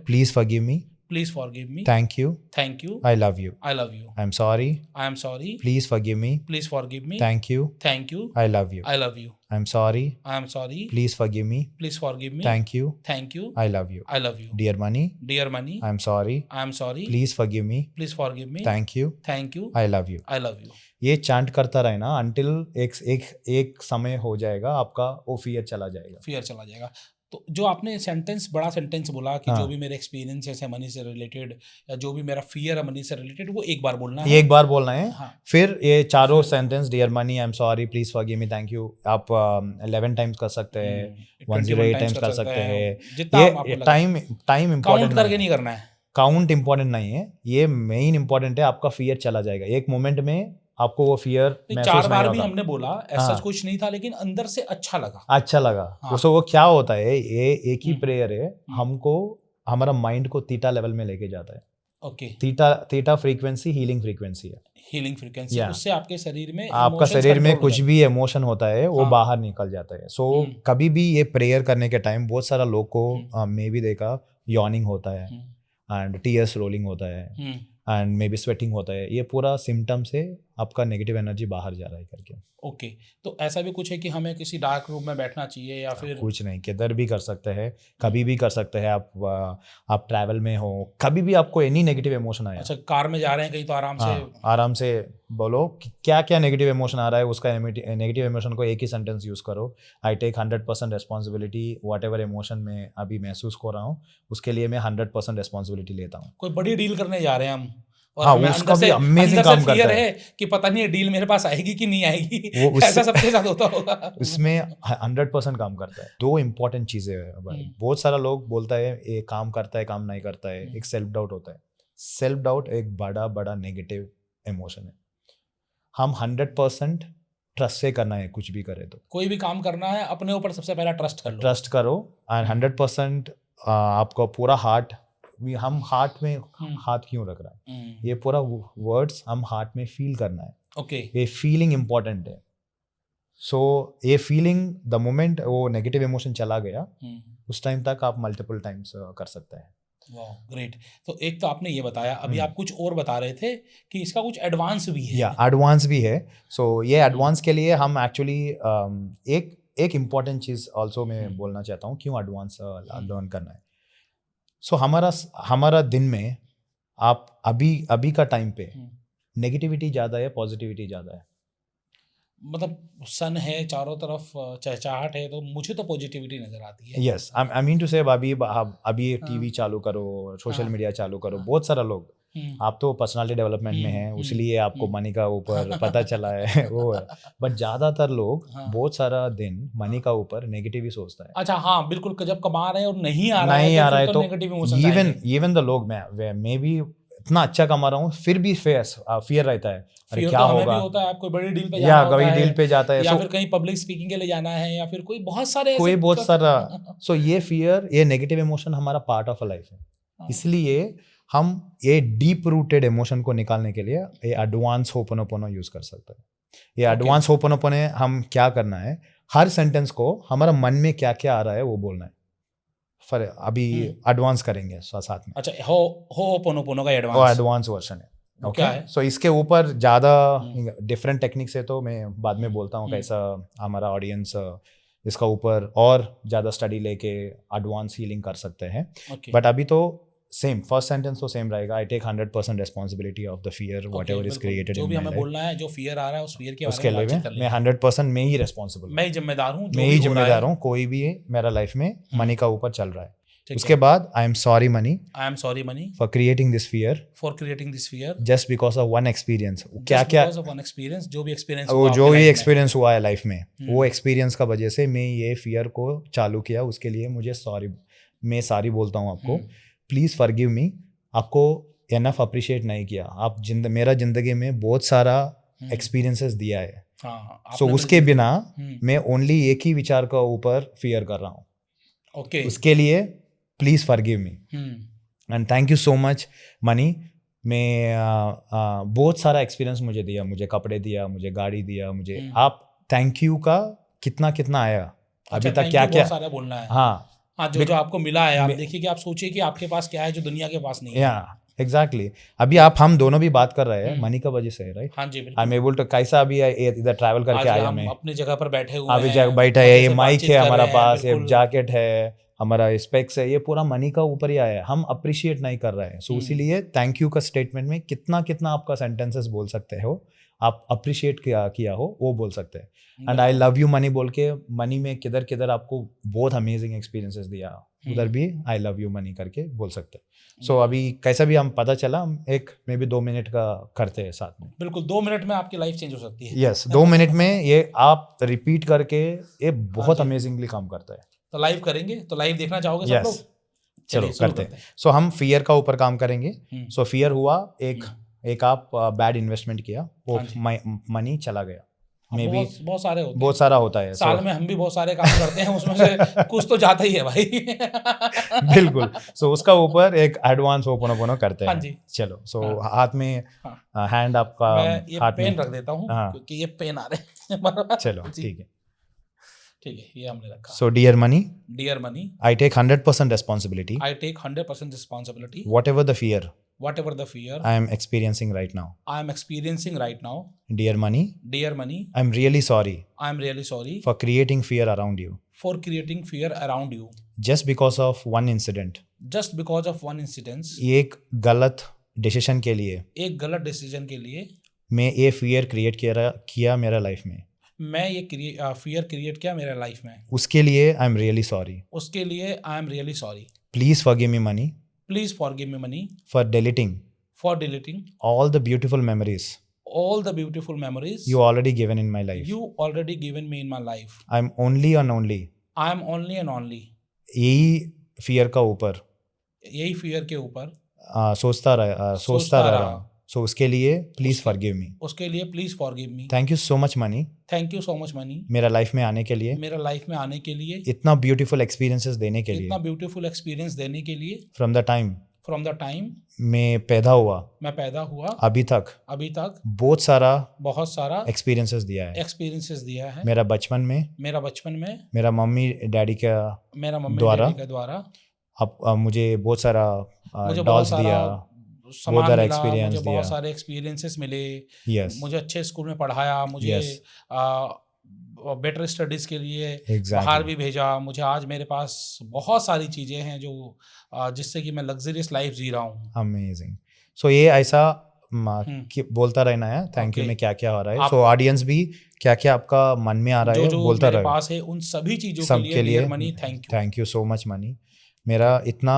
Please forgive me. Please forgive me, thank you, thank you, I love you, I love you, I am sorry, I am sorry, please forgive me, please forgive me, thank you, thank you, I love you, I love you, I am sorry, I am sorry, please forgive me, please forgive me, thank you, thank you, I love you, I love you, dear money, dear money, I am sorry, I am sorry, please forgive me, please forgive me, thank you, thank you, I love you. I love you. ये चांट करता रहे ना अंटिल एक समय हो जाएगा, आपका वो फियर चला जाएगा। फियर चला जाएगा। तो जो आपने सेंटेंस, बड़ा सेंटेंस बोला कि हाँ। जो भी मेरे एक्सपीरियंसेस है मनी से रिलेटेड, या जो भी मेरा फियर है मनी से रिलेटेड, वो एक बार बोलना ये है। एक बार बोलना है। हाँ, फिर ये चारों sentence, dear money, I am sorry, please forgive me, thank you, आप 11 टाइम्स कर सकते हैं, 108 टाइम्स कर सकते हैं। जितना आपको ये लगे। टाइम काउंट इम्पोर्टेंट करके नहीं करना है। काउंट इम्पोर्टेंट नहीं है, ये मेन इम्पोर्टेंट है। आपका फियर चला जाएगा एक मोमेंट में, आपको वो फियर महसूस चार नहीं बार भी होगा। हमने बोला, ऐसा हाँ। कुछ नहीं था, लेकिन अंदर से अच्छा लगा। अच्छा लगा। हाँ। सो वो क्या होता है, ये एक ही हम्म। प्रेयर है, हमको हमारा माइंड को थीटा लेवल में लेके जाता है। Okay, theta frequency healing frequency है। Healing frequency, Yeah. उससे आपके शरीर में आपका emotions शरीर में control हो कुछ जाते भी इमोशन होता है वो हाँ। बाहर निकल जाता है। सो हम्म। कभी भी ये प्रेयर करने के टाइम बहुत सारा लोग को हम्म। मे भी देखा, यॉर्निंग होता है हैं। एंड टीयर्स रोलिंग होता है हम्म, एंड मे बी स्वेटिंग होता है। ये पूरा सिम्टम से आपका नेगेटिव एनर्जी बाहर जा रहा है करके। ओके, तो ऐसा भी कुछ है कि हमें किसी डार्क रूम में बैठना चाहिए, या फिर कुछ नहीं, किधर भी कर सकते हैं, कभी भी कर सकते हैं। आप ट्रैवल में हो, कभी भी आपको एनी नेगेटिव इमोशन आया, अच्छा कार में जा रहे हैं कहीं, तो आराम से हाँ, आराम से बोलो कि क्या क्या नेगेटिव इमोशन आ रहा है, उसका नेगेटिव इमोशन को एक ही सेंटेंस यूज करो, I take 100% responsibility, whatever emotion में अभी महसूस हो रहा हूँ उसके लिए मैं 100% रिस्पॉन्सिबिलिटी लेता हूँ। कोई बड़ी डील करने जा रहे हैं हम, और हाँ, हमें उसका अंदर भी से amazing काम फियर करता है। है कि पता नहीं ये डील मेरे पास आएगी कि नहीं आएगी, वो उससे- ऐसा सबके साथ होता होगा। इसमें 100% काम करता है। दो इंपॉर्टेंट चीजें हैं भाई। बहुत सारा लोग बोलता है ये काम करता है, काम नहीं करता है। एक सेल्फ डाउट होता है। सेल्फ डाउट एक बड़ा बड़ा नेगेटिव इमोशन है। हम 100% ट्रस्ट से करना है, कुछ भी करे तो कोई भी काम करना है, अपने ऊपर सबसे पहला ट्रस्ट कर लो। ट्रस्ट करो एंड 100% आपका पूरा हार्ट, हम हार्ट में हाथ क्यों रख रहा है, ये पूरा वर्ड्स हम हार्ट में फील करना है। ओके, ये फीलिंग इम्पोर्टेंट है। सो ये फीलिंग द मोमेंट वो नेगेटिव इमोशन चला गया, उस टाइम तक आप मल्टीपल टाइम्स कर सकते हैं। वाह, ग्रेट। तो एक तो आपने ये बताया, अभी आप कुछ और बता रहे थे कि इसका कुछ एडवांस भी है। या एडवांस भी है। सो ये एडवांस के लिए हम एक्चुअली एक इम्पॉर्टेंट चीज़ ऑल्सो मैं बोलना चाहता हूँ, क्यों एडवांस लर्न करना है। सो हमारा दिन में आप अभी का टाइम पे नेगेटिविटी ज़्यादा है, पॉजिटिविटी ज़्यादा है? मतलब सन है चारों तरफ, चहचहाट है, तो मुझे तो पॉजिटिविटी नजर आती है। यस, आई मीन टू से अभी टीवी चालू करो, सोशल मीडिया चालू करो, बहुत सारा लोग, आप तो पर्सनालिटी डेवलपमेंट में हैं, इसलिए आपको मनी का ऊपर पता चला है वो है। बट ज़्यादातर लोग बहुत सारा दिन मनी का ऊपर नेगेटिव ही सोचता है। अच्छा, हाँ बिल्कुल, जब कमा रहे हैं और नहीं आ रहा है तो नेगेटिव इमोशंस आएंगे। इवन द लोग, मैं भी इतना अच्छा कमा रहा हूँ फिर भी फियर रहता है, अरे क्या तो हमें होगा, भी होता है। आप कोई बड़ी डील पे या जाना होता कोई है, डील पे जाता है, या फिर कहीं पब्लिक स्पीकिंग के लिए जाना है, या फिर कोई बहुत सारा सो ये फियर, ये नेगेटिव इमोशन हमारा पार्ट ऑफ अ लाइफ है। इसलिए हम ये डीप रूटेड इमोशन को निकालने के लिए ये एडवांस होपोनोपोनो यूज कर सकते हैं। ये एडवांस होपोनोपोनो हम क्या करना है, हर सेंटेंस को हमारा मन में क्या क्या आ रहा है वो बोलना है। फिर अभी एडवांस करेंगे साथ में। अच्छा, होपोनोपोनो का एडवांस वर्जन है। क्या है? सो इसके ऊपर ज़्यादा डिफरेंट टेक्निक्स है, तो मैं बाद में बोलता हूँ कैसा हमारा ऑडियंस इसका ऊपर और ज़्यादा स्टडी लेके एडवांस हीलिंग कर सकते हैं। बट अभी तो सेम फर्स्ट सेंटेंस तो सेम रहेगा, I take 100% responsibility of the fear whatever is created in my life. जो भी हमें बोलना है, जो फियर आ रहा है, उस फियर के उसके लिए मैं 100% मैं ही रिस्पॉन्सिबल, मैं ही जिम्मेदार हूँ, मैं ही जिम्मेदार हूँ। कोई भी मेरा लाइफ में मनी का ऊपर चल रहा है। उसके बाद आई am sorry money for creating this fear just because of one experience. क्या जो भी एक्सपीरियंस हुआ है लाइफ में, वो एक्सपीरियंस का वजह से मैं ये फियर को चालू किया, उसके लिए मुझे मैं सॉरी बोलता हूँ आपको। Please forgive me. आपको एनफ अप्रिशिएट नहीं किया। आप मेरा जिंदगी में बहुत सारा एक्सपीरियंसेस दिया है। सो उसके बिना मैं ओनली एक ही विचार का ऊपर फियर कर रहा हूँ। उसके लिए please forgive me and thank you so much money. मैं बहुत सारा एक्सपीरियंस मुझे दिया, मुझे कपड़े दिया, मुझे गाड़ी दिया, मुझे आप थैंक यू का कितना आया अभी तक, क्या क्या बोलना है। हाँ, हाँ, जो आपको मिला है, आप मे- देखिए कि आप सोचिए कि आपके पास क्या है जो दुनिया के पास नहीं है। या एग्जैक्टली अभी हम दोनों भी बात कर रहे हैं मनी का वजह से, राइट? हाँ जी, आई एम बिल्कुल। एबल टू कैसा अभी इधर ट्रैवल करके आज आया हम मैं, अपनी जगह पर बैठे हुए अभी हैं, बैठा है, मजे ये से माइक बातचीत है कर हमारा रहे हैं, पास, ये बिल्कुल। जैकेट है, हमारा स्पेक्स है, ये पूरा मनी का ऊपर ही आया है, हम अप्रिशिएट नहीं कर रहे हैं। सो इसीलिए थैंक यू का स्टेटमेंट में कितना कितना आपका सेंटेंसेस बोल सकते हो, आप अप्रिशिएट किया हो वो बोल सकते हैं। एंड आई बिल्कुल। लव यू मनी बोल के मनी में किधर किधर आपको बहुत अमेजिंग एक्सपीरियंसेस दिया, उधर भी आई लव यू मनी करके बोल सकते हैं। सो अभी कैसा भी हम पता चला, हम एक मे बी 2 मिनट का करते हैं साथ में। बिल्कुल 2 मिनट में आपकी लाइफ चेंज हो सकती है। यस 2 मिनट में ये आप रिपीट करके ये बहुत जी। अमेजिंगली काम करता है। तो लाइव करेंगे, तो लाइव देखना चाहोगे सब लोग? यस चलो चलिए शुरू करते करते हैं। सो हम फियर का ऊपर काम करेंगे। हैं। सो फियर हुआ एक आप बैड इन्वेस्टमेंट किया, वो हाँ जी। मनी चला गया, हाँ, मे बी बहुत सारे होते बहुत हैं। सारा होता है। साल में हम भी बहुत सारे काम करते हैं, उसमें से कुछ तो जाता ही है भाई। बिल्कुल। सो उसका ऊपर एक एडवांस ओपन करते हाँ हैं। जी। चलो सो हाँ। हाथ में हाँ। हैंड आपका मैं ये हाथ में, पेन रख देता हूँ हाँ क्योंकि ये पेन आ रहे हैं। चलो जी, ठीक है। ठीक है, ये हमने रखा। So dear money, dear money, I take 100% responsibility I take 100% responsibility, whatever the fear whatever the fear I am experiencing right now. I am experiencing right now. Dear money, Dear money, I'm really sorry I am really sorry for creating fear around you for creating fear around you just because of one incident. just because of one incident. एक गलत डिसीजन के लिए एक गलत डिसीजन के लिए मैं ये फियर क्रिएट किया मेरा लाइफ में, मैं ये फियर क्रिएट किया मेरे लाइफ में, उसके लिए आई एम रियली सॉरी। उसके लिए आई am really sorry. Please forgive me money please forgive me money for deleting for deleting all the beautiful memories all the beautiful memories you already given in my life. you already given me in my life. I'm only and only I am only and only यही फियर का ऊपर यही फियर के ऊपर सोचता सोचता रह रहा। रहा हूँ। सो उसके लिए प्लीज फॉरगिव मी। उसके लिए please forgive me. Thank you so much money, thank you so much money, मेरा लाइफ में आने के लिए, मेरा लाइफ में आने के लिए, इतना ब्यूटीफुल एक्सपीरियंसेस देने के इतना लिए। ब्यूटीफुल एक्सपीरियंस देने के लिए। फ्रॉम द टाइम मैं पैदा हुआ अभी तक बहुत सारा एक्सपीरियंसेस दिया है मेरा बचपन में, मेरा मम्मी डैडी के द्वारा अब मुझे बहुत सारा डॉल्स दिया, बहुत सारा एक्सपीरियंस दिया, बहुत सारे एक्सपीरियंसेस मिले। यस मुझे अच्छे स्कूल में पढ़ाया, मुझे बेटर स्टडीज़ के लिए बाहर भी भेजा। मुझे आज मेरे पास बहुत सारी चीज़ें हैं जो जिससे कि मैं लग्जरियस लाइफ जी रहा हूँ। अमेजिंग। सो ये ऐसा बोलता रहना है थैंक यू में क्या क्या हो रहा है। सो ऑडियंस भी क्या क्या आपका मन में आ रहा है बोलता रहे, पास है उन सभी चीज़ों के लिए money thank you so much money. मेरा इतना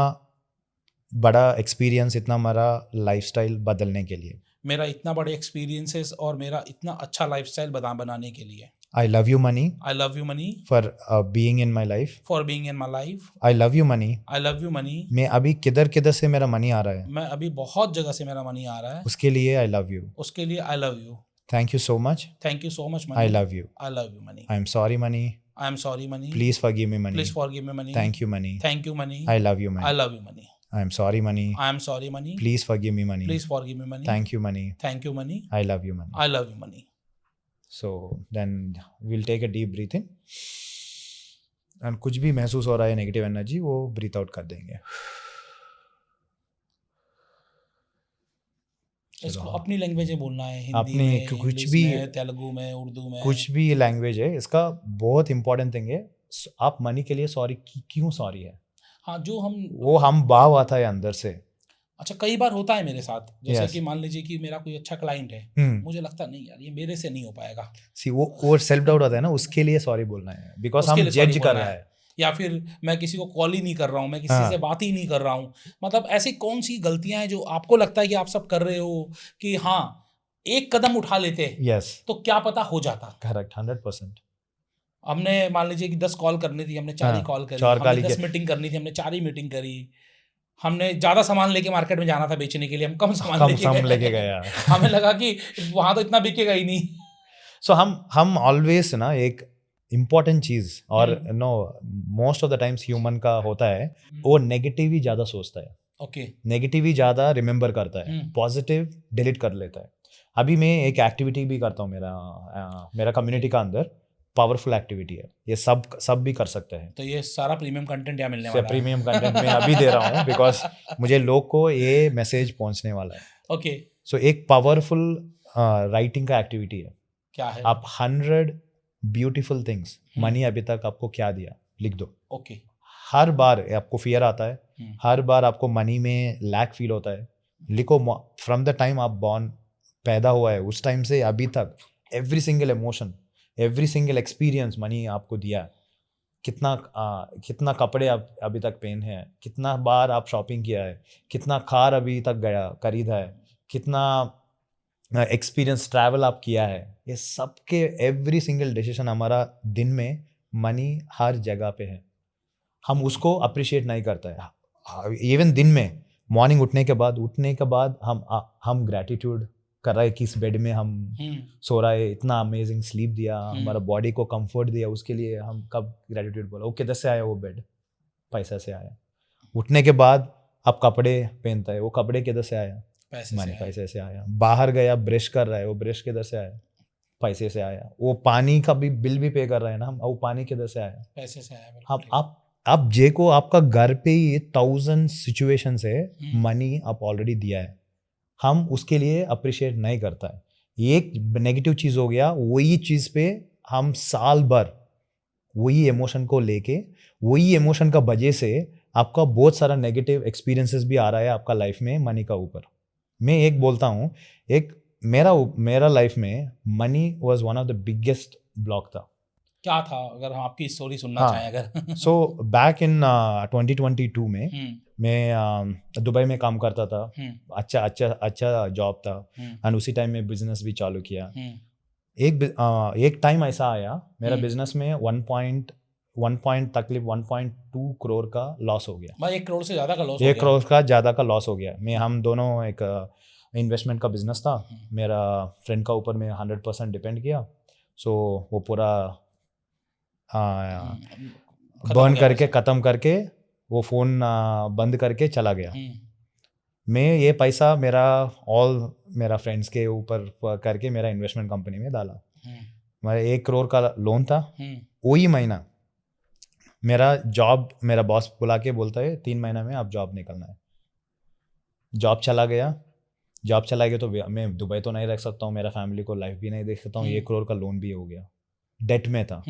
बड़ा एक्सपीरियंस, इतना मेरा लाइफस्टाइल बदलने के लिए, मेरा इतना बड़े एक्सपीरियंसेस और मेरा इतना अच्छा लाइफस्टाइल बनाने के लिए। I love you money. I love you money. For being in my life. For being in my life. I love you money. I love you money. मैं अभी किधर किधर से मेरा मनी आ रहा है, मैं अभी बहुत जगह से मेरा मनी आ रहा है, उसके लिए I love you. उसके लिए I love you. Thank you so much. Thank you so much money. I love you. I love you money. I am sorry money. I am sorry money. Please forgive me money. Please forgive me money. Thank you money. Thank you money. I love you money. I love you money. I am sorry money. I am sorry money. Please forgive me money. Please forgive me money. Thank you money. Thank you money. I love you money. I love you money. So then we'll take a deep breath in and कुछ भी महसूस हो रहा है नेगेटिव एनर्जी वो ब्रीथ आउट कर देंगे। इसको अपनी लैंग्वेज में बोलना है, हिंदी अपनी में, कुछ भी में, तेलुगु में, उर्दू में, कुछ भी लैंग्वेज है। इसका बहुत इंपॉर्टेंट थिंग है, आप मनी के लिए सॉरी क्यों सॉरी है। हाँ, जो हम भाव आता है अंदर से। अच्छा, कई बार होता है मेरे साथ, जैसे कि मान लीजिए कि मेरा कोई अच्छा क्लाइंट है, मुझे लगता नहीं यार ये मेरे से नहीं हो पाएगा। सी वो सेल्फ डाउट आता है ना, उसके लिए सॉरी बोलना है, बिकॉज हम जज कर रहा है। या फिर मैं किसी को कॉल ही नहीं कर रहा हूँ, मैं किसी से बात ही नहीं कर रहा हूँ। मतलब ऐसी कौन सी गलतियां हैं जो आपको लगता है कि आप सब कर रहे हो कि हाँ एक कदम उठा लेते, यस तो क्या पता हो जाता। करेक्ट, 100%। हमने मान लीजिए कि 10 कॉल करनी थी, हमने 4 ही कॉल करी। हमने 10 मीटिंग करनी थी, हमने 4 ही मीटिंग करी। हमने ज्यादा सामान लेके मार्केट में जाना था बेचने के लिए, हम कम सामान लेके गए। हमें लगा कि वहां तो इतना बिकेगा ही नहीं। सो हम ऑलवेज ना एक इम्पॉर्टेंट चीज, और know most of the times human का होता है, वो नेगेटिव ही ज्यादा सोचता है। ओके, नेगेटिव ही ज्यादा रिमेम्बर करता है, पॉजिटिव डिलीट कर लेता है। अभी मैं एक एक्टिविटी भी करता हूँ मेरा कम्युनिटी का अंदर। पावरफुल एक्टिविटी है, ये सब भी कर सकते हैं। तो ये सारा प्रीमियम कंटेंट यहाँ मिलने वाला है। प्रीमियम कंटेंट मैं अभी दे रहा हूँ बिकॉज मुझे लोग को ये मैसेज पहुंचने वाला है। ओके, सो एक पावरफुल राइटिंग का एक्टिविटी है। क्या है? आप 100 ब्यूटीफुल थिंग्स मनी अभी तक आपको क्या दिया लिख दो। ओके, हर बार आपको फियर आता है, हम्म, हर बार आपको मनी में लैक फील होता है, लिखो। फ्रॉम द टाइम आप बॉर्न पैदा हुआ है उस टाइम से अभी तक every single emotion, every single experience money आपको दिया है। कितना कपड़े आप अभी तक पहने हैं, कितना बार आप शॉपिंग किया है, कितना कार अभी तक गया खरीदा है, कितना एक्सपीरियंस ट्रैवल आप किया है, ये सब के एवरी सिंगल डिसीजन हमारा दिन में मनी हर जगह पे है। हम उसको अप्रिशिएट नहीं करता है। इवन दिन में मॉर्निंग उठने के बाद हम ग्रैटिट्यूड कर रहे हैं कि इस बेड में हम सो रहा है, इतना अमेजिंग स्लीप दिया, हमारा बॉडी को कंफर्ट दिया, उसके लिए हम कब ग्रैटिट्यूड बोला? वो किधर से आया? वो बेड पैसा से आया। उठने के बाद आप कपड़े पहनता है, वो कपड़े किधर से आया? पैसे से आया। बाहर गया ब्रश कर रहा है, वो ब्रश किधर से आया? पैसे से आया। वो पानी का भी बिल भी पे कर रहे हैं ना हम, वो पानी किधर से आया? पैसे से आया। आप जे को आपका घर पे ही 1000 सिचुएशन से मनी आप ऑलरेडी दिया है, हम उसके लिए अप्रिशिएट नहीं करता है। ये एक नेगेटिव चीज हो गया। वही चीज पे हम साल भर वही इमोशन को लेके, वही इमोशन का वजह से आपका बहुत सारा नेगेटिव एक्सपीरियंसेस भी आ रहा है आपका लाइफ में मनी का ऊपर। मैं एक बोलता हूँ, एक मेरा लाइफ में money was one of the biggest block था। क्या था, अगर हम आपकी स्टोरी सुनना चाहें अगर? सो बैक इन 2022 में मैं दुबई में काम करता था। अच्छा जॉब था एंड उसी टाइम में बिजनेस भी चालू किया। एक टाइम ऐसा आया मेरा बिजनेस में 1.2 करोड़ का लॉस हो गया। 1 करोड़ से ज़्यादा का लॉस? 1 करोड़ का ज़्यादा का लॉस हो गया। हम दोनों एक इन्वेस्टमेंट का बिजनेस था। मेरा फ्रेंड का ऊपर मैं 100% डिपेंड किया। सो वो पूरा बर्न करके ख़त्म करके वो फ़ोन बंद करके चला गया। मैं ये पैसा मेरा फ्रेंड्स के ऊपर करके मेरा इन्वेस्टमेंट कंपनी में डाला। मेरा 1 करोड़ का लोन था। वही महीना मेरा बॉस बुला के बोलता है 3 महीना में आप जॉब निकलना है। जॉब चला गया तो मैं दुबई तो नहीं रख सकता हूँ, मेरा फैमिली को लाइफ भी नहीं देख सकता हूँ। 1 करोड़ का लोन भी हो गया, डेट में था।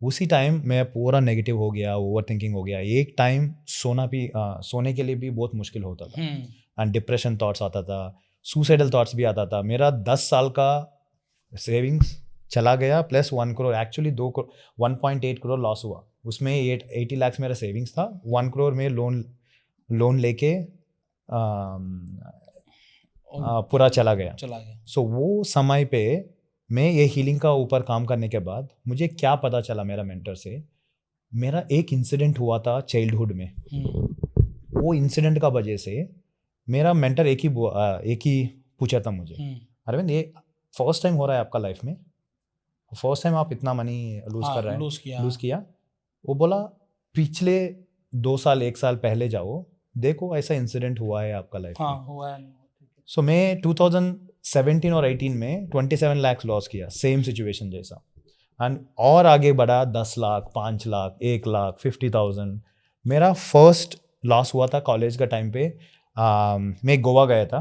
उसी टाइम मैं पूरा नेगेटिव हो गया, ओवर थिंकिंग हो गया। एक टाइम सोने के लिए भी बहुत मुश्किल होता था एंड डिप्रेशन थॉट्स आता था, सुसाइडल थॉट्स भी आता था। मेरा 10 साल का सेविंग्स चला गया plus 1 crore, actually 1.8 crore loss हुआ। उसमें 80 लाख मेरा सेविंग्स था, 1 करोड़ में लोन लेके पूरा चला गया। सो वो समय पे मैं ये हीलिंग का ऊपर काम करने के बाद मुझे क्या पता चला मेरा मेंटर से, मेरा एक इंसिडेंट हुआ था चाइल्डहुड में। वो इंसिडेंट का वजह से मेरा मेंटर एक ही पूछा था मुझे, अरविंद ये फर्स्ट टाइम हो रहा है आपका लाइफ में, फर्स्ट टाइम आप इतना मनी लूज कर रहे हैं, लूज किया। वो बोला पिछले 2 साल 1 साल पहले जाओ, देखो ऐसा इंसिडेंट हुआ है आपका लाइफ में। हुआ है। सो मैं 2017 और 18 में 27 लाख लॉस किया, सेम सिचुएशन जैसा। एंड और आगे बढ़ा 10 लाख, 5 लाख, 1 लाख, 50,000। मेरा फर्स्ट लॉस हुआ था कॉलेज का टाइम पे। मैं गोवा गया था।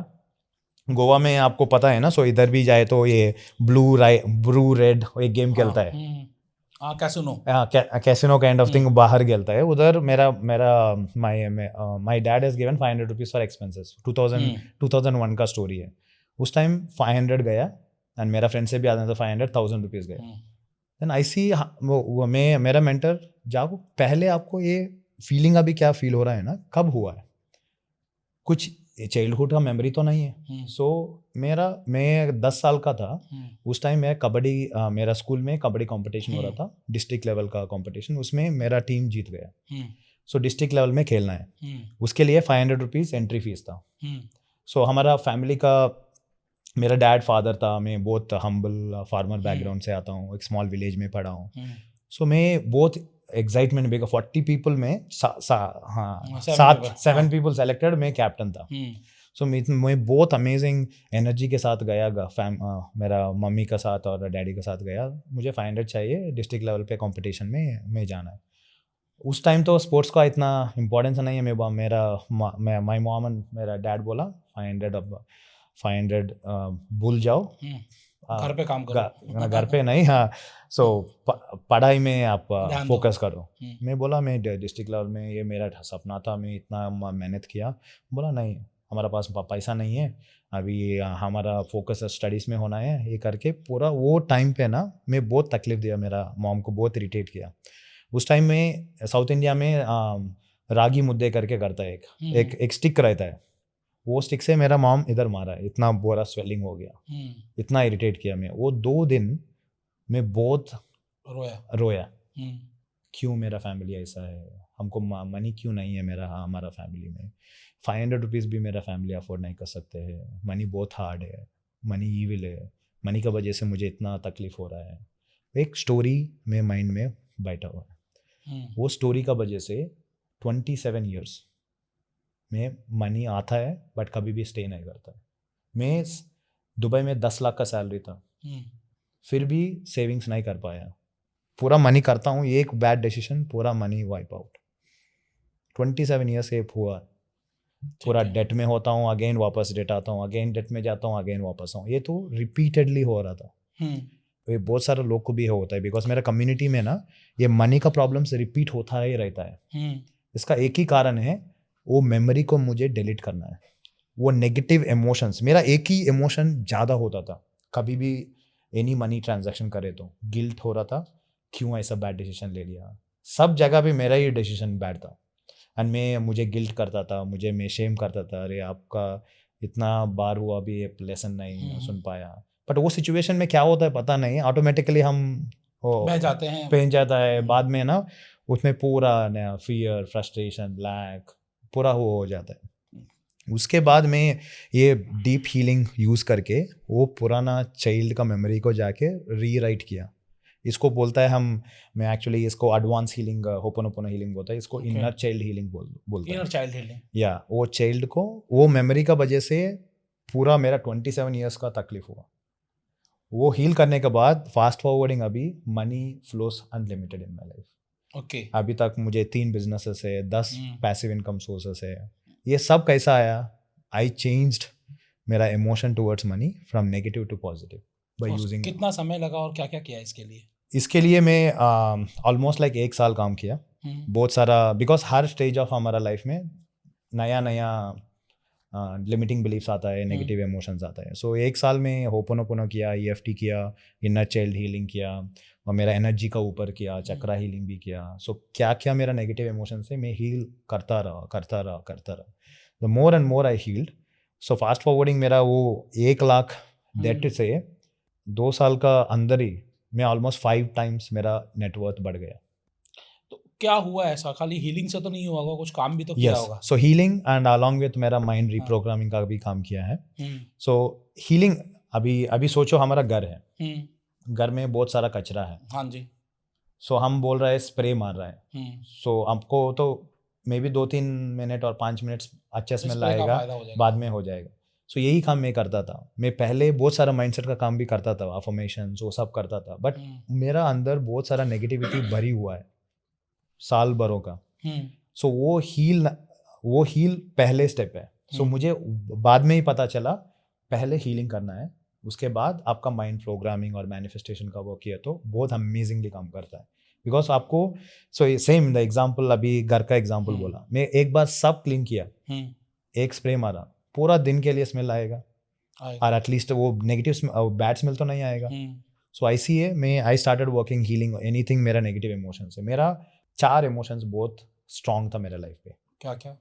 गोवा में आपको पता है ना, सो इधर भी जाए तो ये ब्लू रेड एक गेम खेलता है, कैसीनो काइंड ऑफ थिंग बाहर खेलता है उधर। My dad has given 500 rupees for expenses. 2001 का स्टोरी है। उस टाइम 500 गया एंड मेरा फ्रेंड से भी आता था 500,000 रुपीज़ गए। देन आई सी मेरा मेंटर जाओ पहले आपको ये फीलिंग अभी क्या फील हो रहा है ना, कब हुआ है, कुछ चाइल्डहुड का मेमोरी तो नहीं है। सो मैं 10 साल का था उस टाइम। मैं कबड्डी, मेरा स्कूल में कबड्डी कंपटीशन हो रहा था, डिस्ट्रिक्ट लेवल का कंपटीशन। उसमें मेरा टीम जीत गया। सो डिस्ट्रिक्ट लेवल में खेलना है, उसके लिए 500 रुपीज़ एंट्री फीस था। सो हमारा फैमिली का, मेरा डैड फादर था, मैं बहुत हम्बल फार्मर बैकग्राउंड से आता हूँ, एक स्मॉल विलेज में पढ़ा हूँ। सो मैं बहुत एक्साइटमेंट में 40 पीपल में 7 पीपल सेलेक्टेड, मैं कैप्टन था। सो मैं बहुत अमेजिंग एनर्जी के साथ गया मेरा मम्मी का साथ और डैडी के साथ गया, मुझे 500 चाहिए, डिस्ट्रिक्ट लेवल पे कंपटीशन में जाना है। उस टाइम तो स्पोर्ट्स का इतना इम्पोर्टेंस नहीं है। माई मॉम एंड मेरा डैड बोला 500 भूल जाओ, घर पे काम करो। घर पे नहीं, हाँ। सो पढ़ाई में आप ध्यान दो। फोकस करो। मैं बोला मैं डिस्ट्रिक्ट लेवल में, ये मेरा सपना था, मैं इतना मेहनत किया। बोला नहीं, हमारा पास पैसा नहीं है अभी, हमारा फोकस स्टडीज़ में होना है, ये करके पूरा वो टाइम पे ना मैं बहुत तकलीफ दिया, मेरा मॉम को बहुत इरिटेट किया। उस टाइम में साउथ इंडिया में रागी मुद्दे करके करता है, एक स्टिक रहता है, वो स्टिक से मेरा मॉम इधर मारा है, इतना बुरा स्वेलिंग हो गया, इतना इरिटेट किया मैं। वो 2 दिन मैं बहुत रोया। क्यों मेरा फैमिली ऐसा है, हमको मनी क्यों नहीं है हमारा फैमिली में, 500 रुपीज़ भी मेरा फैमिली अफोर्ड नहीं कर सकते हैं, मनी बहुत हार्ड है, मनी ईविल है, मनी का वजह से मुझे इतना तकलीफ हो रहा है। एक स्टोरी में माइंड में बैठा हुआ है, वो स्टोरी का वजह से 27 ईयर्स में मनी आता है बट कभी भी स्टे नहीं करता है। मैं दुबई में 10 लाख का सैलरी था, फिर भी सेविंग्स नहीं कर पाया, पूरा मनी करता हूँ, एक बैड डिसीजन, पूरा मनी वाइप आउट। 27 ईयर्स से हुआ, पूरा डेट में होता हूँ, अगेन वापस डेट आता हूँ, अगेन डेट में जाता हूँ, अगेन वापस आऊँ, ये तो रिपीटेडली हो रहा था। ये बहुत सारे लोग को भी होता है, बिकॉज मेरा कम्युनिटी में ना ये मनी का प्रॉब्लम से रिपीट होता ही रहता है। इसका एक ही कारण है, वो मेमोरी को मुझे डिलीट करना है। वो नेगेटिव इमोशंस, मेरा एक ही इमोशन ज़्यादा होता था, कभी भी एनी मनी ट्रांजैक्शन करे तो गिल्ट हो रहा था, क्यों ऐसा बैड डिसीजन ले लिया, सब जगह पे मेरा ही डिसीजन बैड था। एंड मुझे गिल्ट करता था, मैं शेम करता था, अरे आपका इतना बार हुआ भी ये लेसन नहीं सुन पाया। बट वो सिचुएशन में क्या होता है पता नहीं, ऑटोमेटिकली हम बह जाते हैं, पहन जाता है, बाद में ना उसमें पूरा नया फियर, फ्रस्ट्रेशन, लैक पूरा हो जाता है। उसके बाद में ये डीप हीलिंग यूज़ करके वो पुराना चाइल्ड का मेमोरी को जाके रीराइट किया। इसको बोलता है मैं एक्चुअली इसको एडवांस हीलिंग, होपोनोपोनो हीलिंग बोलता है इसको, इनर चाइल्ड हीलिंग बोलता है। इनर चाइल्ड हीलिंग, या वो चाइल्ड को वो मेमोरी का वजह से पूरा मेरा 27 ईयर्स का तकलीफ हुआ, वो हील करने के बाद फास्ट फॉरवर्डिंग अभी money flows unlimited in my life. Okay, अभी तक मुझे 3 बिजनेसेस है, 10 पैसिव इनकम सोर्सेस है। ये सब कैसा आया, आई चेंज्ड मेरा emotion towards money from negative to positive by using. कितना समय लगा और क्या क्या किया इसके लिए? इसके लिए मैं ऑलमोस्ट लाइक 1 साल काम किया, बहुत सारा, बिकॉज हर स्टेज ऑफ हमारा लाइफ में नया नया लिमिटिंग बिलीफ्स आता है, नेगेटिव इमोशंस आता है। सो 1 साल में होपोनोपोनो किया, EFT किया, इनर चाइल्ड हीलिंग किया, और मेरा एनर्जी का ऊपर किया, चक्रा हीलिंग भी किया। सो क्या क्या मेरा नेगेटिव इमोशन से मैं हील करता रहा। The more and more I healed. So fast forwarding मेरा वो 1 लाख डेट से 2 साल का अंदर ही मैं ऑलमोस्ट 5 टाइम्स मेरा नेटवर्थ बढ़ गया। तो क्या हुआ ऐसा? खाली हीलिंग से तो नहीं हुआ होगा, कुछ काम भी तो किया होगा? सो हीलिंग एंड अलॉन्ग विथ मेरा माइंड रिप्रोग्रामिंग का भी काम किया है। सो हीलिंग, अभी सोचो हमारा घर है, घर में बहुत सारा कचरा है, हाँ जी। सो हम बोल रहे हैं स्प्रे मार रहा है, सो हमको तो मे बी 2-3 मिनट और 5 मिनट अच्छे स्मेल आएगा, बाद में हो जाएगा। सो यही काम मैं करता था। मैं पहले बहुत सारा माइंडसेट का काम भी करता था, अफर्मेशंस वो सब करता था, बट मेरा अंदर बहुत सारा नेगेटिविटी भरी हुआ है साल भरों का। सो वो हील पहले स्टेप है। सो मुझे बाद में ही पता चला पहले हीलिंग करना है, उसके बाद आपका माइंड प्रोग्रामिंग और मैनिफेस्टेशन का वो किया तो बहुत अमेजिंगली काम करता है। बिकॉज आपको सेम द एग्जाम्पल, अभी घर का एग्जाम्पल बोला, मैं एक बार सब क्लीन किया, एक स्प्रे मारा, पूरा दिन के लिए स्मेल आएगा, और एटलीस्ट वो नेगेटिव बैड स्मेल तो नहीं आएगा। सो ICA में I started working healing anything मेरा नेगेटिव इमोशन से। मेरा 4 इमोशंस बहुत स्ट्रॉन्ग था मेरे लाइफ पे। क्या क्या?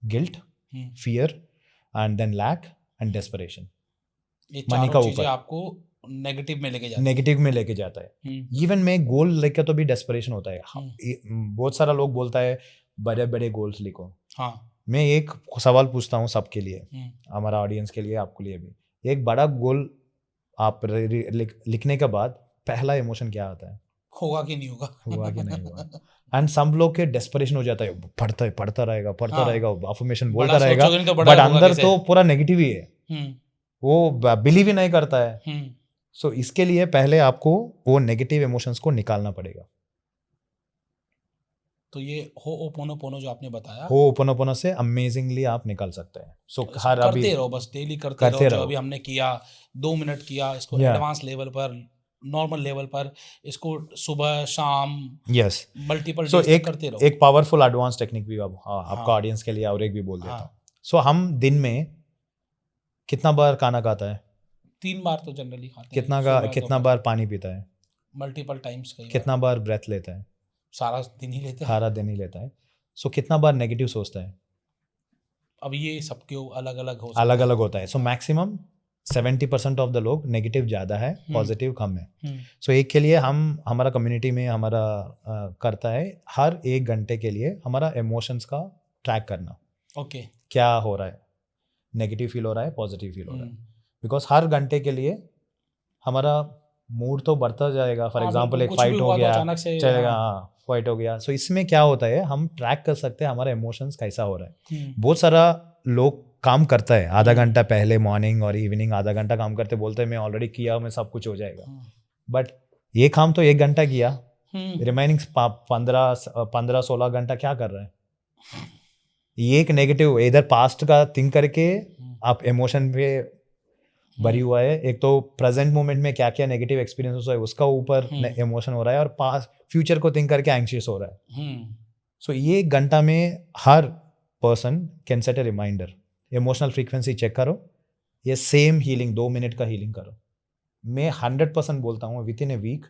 Guilt, fear, and then lack and desperation. ये चारों चीजें आपको नेगेटिव में लेके जाता है। इवन मैं गोल लेके तो भी डेस्परेशन होता है। बहुत सारा लोग बोलता है बड़े बड़े गोल्स लिखो। हाँ, मैं एक सवाल पूछता हूँ सबके लिए, हमारा ऑडियंस के लिए, आपके लिए भी। एक बड़ा गोल आप लिखने के बाद पहला इमोशन क्या आता है? होगा कि नहीं होगा? हुआ कि नहीं हुआ? एंड सब लोग के डेस्परेशन हो जाता है, पढ़ता रहेगा हाँ, अफर्मेशन बड़ा बोलता रहेगा, सोचोगे नहीं तो बड़ा बट होगा अंदर कैसे? तो पूरा नेगेटिव ही है, हम्म, वो बिलीव ही नहीं करता है। हम्म, सो इसके लिए पहले आपको वो नेगेटिव इमोशंस को निकालना पड़ेगा। तो ये होओपोनोपोनो जो आपने बताया, हो ओपन से अमेजिंगली आप निकाल सकते हैं। सो इसको हर अभी करते रहो, बस डेली करते रहो, जो अभी हमने किया 2 मिनट किया, इसको या एडवांस लेवल पर, नॉर्मल लेवल पर, इसको सुबह शाम यस। मल्टीपल सो डेज तक एक करते रहो। एक पावरफुल एडवांस टेक्निक भी अब आपका हाँ, ऑडियंस के लिए और एक भी बोल देता हाँ, हूँ। सो हम दिन में कितना बार खाना खाता है, 3 बार तो जनरली खाते हैं, सुबह कितना दोपहर, बार पानी पीता है, मल्टीपल टाइम्स कई बार, कितना बार ब्रेथ लेता है, सारा दिन ही लेते हैं। सारा दिन ही लेता है। सो कितना बार नेगेटिव सोचता है, अब ये सबके अलग अलग हो अलग सकता है। अलग होता है। सो मैक्सिमम 70% ऑफ द लोग नेगेटिव ज़्यादा है, हम्म, पॉजिटिव कम है। हम्म, सो एक के लिए हमारा कम्युनिटी में हमारा करता है हर 1 घंटे के लिए हमारा इमोशंस का ट्रैक करना, ओके, क्या हो रहा है, नेगेटिव फील हो रहा है, पॉजिटिव फील हो रहा है। हम्म, बिकॉज हर घंटे के लिए हमारा मूड तो बढ़ता जाएगा। फॉर हाँ एग्जाम्पल बिल्कुल, एक कुछ भी फाइट हो हुआ तो गया, अचानक से, चलेगा, हाँ, हाँ फाइट हो गया। सो इसमें क्या होता है, हम ट्रैक कर सकते हैं हमारा इमोशंस कैसा हो रहा है। बहुत सारा लोग काम करता है आधा घंटा पहले, मॉर्निंग और इवनिंग आधा घंटा काम करते, बोलते हैं मैं ऑलरेडी किया, मैं सब कुछ हो जाएगा। बट ये काम तो 1 घंटा किया, रिमाइनिंग 15-16 घंटा क्या कर रहा है? ये एक नेगेटिव इधर पास्ट का थिंक करके आप इमोशन पे भरी हुआ है। एक तो प्रेजेंट मोमेंट में क्या क्या नेगेटिव एक्सपीरियंस हो रहा है उसका ऊपर इमोशन हो रहा है, और पास्ट फ्यूचर को थिंक करके एंग्शियस हो रहा है। सो ये 1 घंटा में हर person can set a reminder, emotional frequency check करो, ये सेम हीलिंग 2 मिनट का हीलिंग करो। मैं 100% बोलता हूँ विद इन ए वीक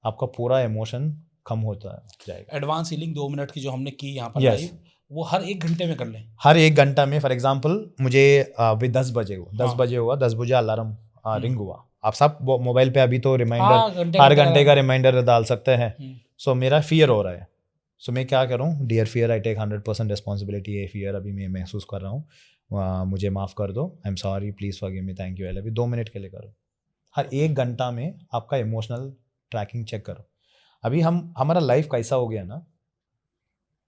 आपका पूरा इमोशन कम होता जाएगा। एडवांस हीलिंग 2 मिनट की जो हमने की यहाँ पर Yes. लाइव, वो हर 1 घंटे में कर लें। हर 1 घंटा में, फॉर एग्जाम्पल मुझे अभी 10 बजे हुआ, 10 हाँ, बजे हुआ, 10 बजे अलार्म रिंग हुआ। आप सब मोबाइल पे अभी तो रिमाइंडर, हाँ, घंटे हर घंटे घंटे का रिमाइंडर डाल सकते हैं। हम्म, सो मेरा फियर हो रहा है, सो मैं क्या करूँ, dear fear I take 100% responsibility. ये फियर अभी मैं महसूस कर रहा हूँ, मुझे माफ़ कर दो, आई am sorry, please forgive me, thank you, I love you. 2 minute के लिए करो। हर 1 घंटा में आपका इमोशनल ट्रैकिंग चेक करो। अभी हमारा लाइफ कैसा हो गया ना,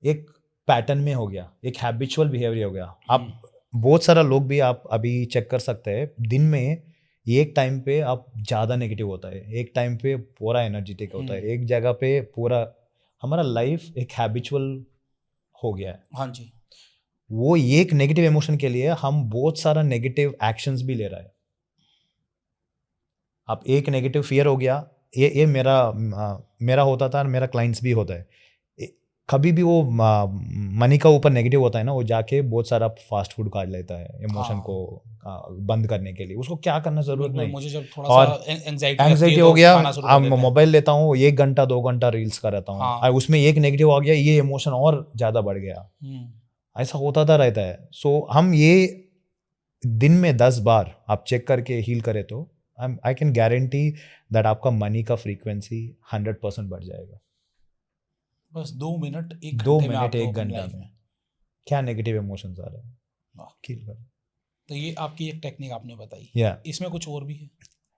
एक पैटर्न में हो गया, एक हैबिचुअल बिहेवियर हो गया। आप बहुत सारा लोग भी आप अभी चेक कर सकते हैं, दिन में एक टाइम पे आप ज़्यादा नेगेटिव होता है, एक टाइम पे पूरा एनर्जेटिक होता है, एक जगह पे पूरा, हमारा लाइफ एक हैबिचुअल हो गया है। हाँ जी, वो एक नेगेटिव इमोशन के लिए हम बहुत सारा नेगेटिव एक्शंस भी ले रहा है। आप एक नेगेटिव फियर हो गया, ये मेरा होता था, मेरा क्लाइंट्स भी होता है। कभी भी वो मनी का ऊपर नेगेटिव होता है ना, वो जाके बहुत सारा फास्ट फूड खा लेता है इमोशन हाँ, को बंद करने के लिए। उसको क्या करना जरूरत बिल्कुल, नहीं। मुझे जब थोड़ा और सा एंजाइटी लगती है एंग्जाइटी तो हो गया, खाना शुरू कर अब देते हैं। मोबाइल लेता हूँ, 1 घंटा 2 घंटा रील्स का रहता हूँ, और हाँ, उसमें एक नेगेटिव आ गया, ये इमोशन और ज़्यादा बढ़ गया। ऐसा होता था रहता है। सो हम ये दिन में 10 बार आप चेक करके हील करें तो आई कैन गारंटी दैट आपका मनी का फ्रीक्वेंसी 100% बढ़ जाएगा। बस 2 मिनट 2 1 घंटे में मिनट आपको 1 अपनी घंटा लाइफ में में। क्या नेगेटिव इमोशंस आ रहे हैं, वाह, हील करो। तो ये आपकी एक टेक्निक आपने बताई, या इसमें कुछ और भी है?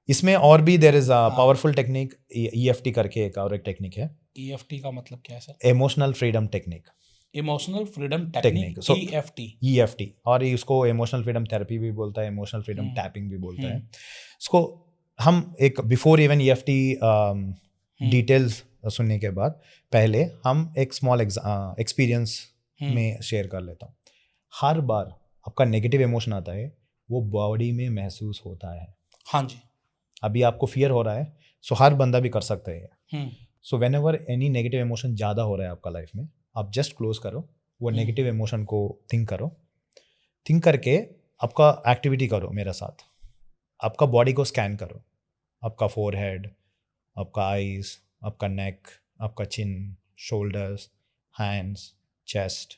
इसमें और भी देयर इज अ हाँ, पावरफुल टेक्निक, EFT करके एक और एक टेक्निक है, EFT का मतलब क्या है sir? Emotional freedom technique. Emotional freedom technique, so EFT। EFT, और इसको इमोशनल फ्रीडम थेरेपी भी बोलता है, इमोशनल फ्रीडम टैपिंग भी बोलता है। इसको हम एक बिफोर इवन EFT डिटेल्स सुनने के बाद पहले हम एक स्मॉल एक्सपीरियंस में शेयर कर लेता हूँ। हर बार आपका नेगेटिव इमोशन आता है, वो बॉडी में महसूस होता है। हाँ जी, अभी आपको फियर हो रहा है, सो हर बंदा भी कर सकता है। So when ever any negative emotion ज़्यादा हो रहा है आपका लाइफ में, आप जस्ट क्लोज करो, वो नेगेटिव इमोशन को थिंक करो, थिंक करके आपका एक्टिविटी करो मेरे साथ। आपका बॉडी को स्कैन करो, आपका फोरहेड, आपका आईज, आपका नेक, आपका chin, shoulders, hands, chest,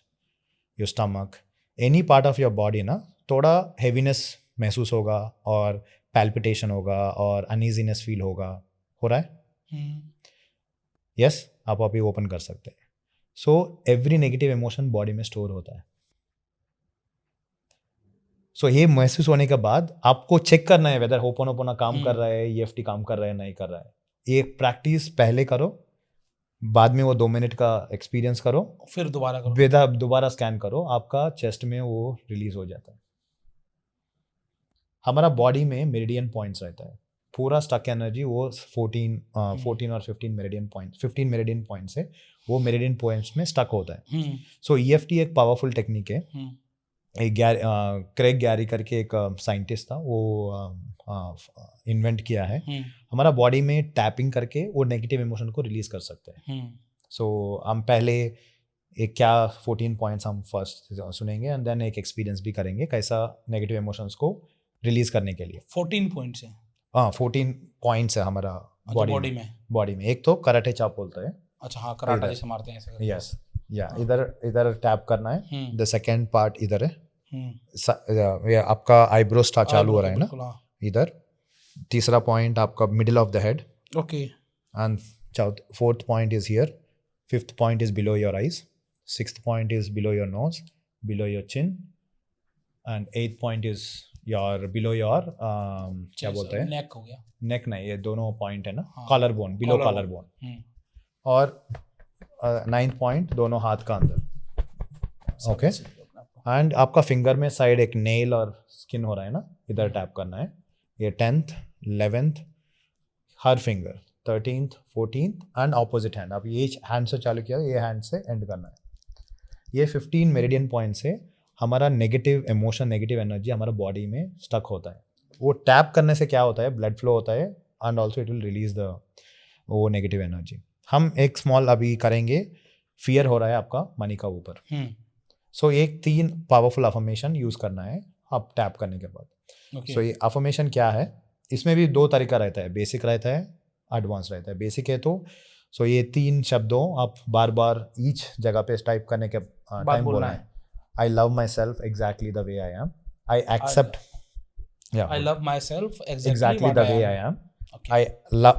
your stomach, any part of your body ना, थोड़ा हेवीनेस महसूस होगा और पैल्पिटेशन होगा और अनईजीनेस फील होगा, हो रहा है? यस, आप अभी ओपन कर सकते हैं। So every negative emotion body में स्टोर होता है। सो ये महसूस होने के बाद आपको चेक करना है वेदर होपोनोपोनो काम कर रहा है, EFT काम कर रहा है, नहीं कर रहा है। ये प्रैक्टिस पहले करो, बाद में वो 2 मिनट का एक्सपीरियंस करो, फिर दोबारा करो। दोबारा स्कैन करो, आपका चेस्ट में वो रिलीज हो जाता है। हमारा बॉडी में मेरिडियन पॉइंट्स रहता है, पूरा स्टक एनर्जी वो 14 और 15 मेरिडियन पॉइंट्स है, वो मेरिडियन पॉइंट्स में स्टक होता है। सो EFT एक पावरफुल टेक्निक है। एक क्रेग गैरी करके एक साइंटिस्ट था, वो इन्वेंट किया है। हमारा बॉडी में टैपिंग करके वो नेगेटिव इमोशन को रिलीज कर सकते हैं। सो हम पहले एक क्या 14 पॉइंट्स हम फर्स्ट सुनेंगे एंड देन एक एक्सपीरियंस भी करेंगे कैसा नेगेटिव इमोशंस को रिलीज करने के लिए। 14 पॉइंट्स है। 14 पॉइंट्स है हमारा बॉडी में। एक तो कराटे चाप बोलते हैं। अच्छा हाँ, कराटा जैसे मारते हैं ऐसे। यस, या इधर टैप करना है। द सेकंड पार्ट इधर है। ये आपका आईब्रो स्टार चालू हो रहा है ना, इधर। तीसरा पॉइंट आपका middle of the head. Okay. And fourth point is here. Fifth point is below your eyes. Sixth point is below your nose, below your chin. And एथ point is your below your क्या बोलते हैं, नेक हो गया। नेक नहीं, ये दोनों पॉइंट है ना, collar bone, below collar bone. और 9th पॉइंट दोनों हाथ का अंदर। ओके। एंड आपका फिंगर में साइड एक नेल और स्किन हो रहा है ना, इधर टैप करना है। ये 10th 11th her finger, 13th 14th and opposite hand. आप ये हैंड से चालू किया, ये हैंड से एंड करना है। ये 15 मेरिडियन पॉइंट से हमारा नेगेटिव इमोशन, नेगेटिव एनर्जी हमारा बॉडी में स्टक होता है। वो टैप करने से क्या होता है, ब्लड फ्लो होता है and also it will release the वो नेगेटिव एनर्जी। हम एक स्मॉल अभी करेंगे, फियर हो रहा है आपका मनी का ऊपर। सो एक 3 पावरफुल अफर्मेशन यूज करना है आप टैप करने के बाद। सो ये अफर्मेशन क्या है, इसमें भी 2 तरीका रहता है, बेसिक रहता है, एडवांस रहता है। बेसिक है तो सो ये 3 शब्दों आप बार बार ईच जगह पे टाइप करने के टाइम बोलना है। I love myself exactly the way I am. I accept, I love myself exactly the way I am. Okay.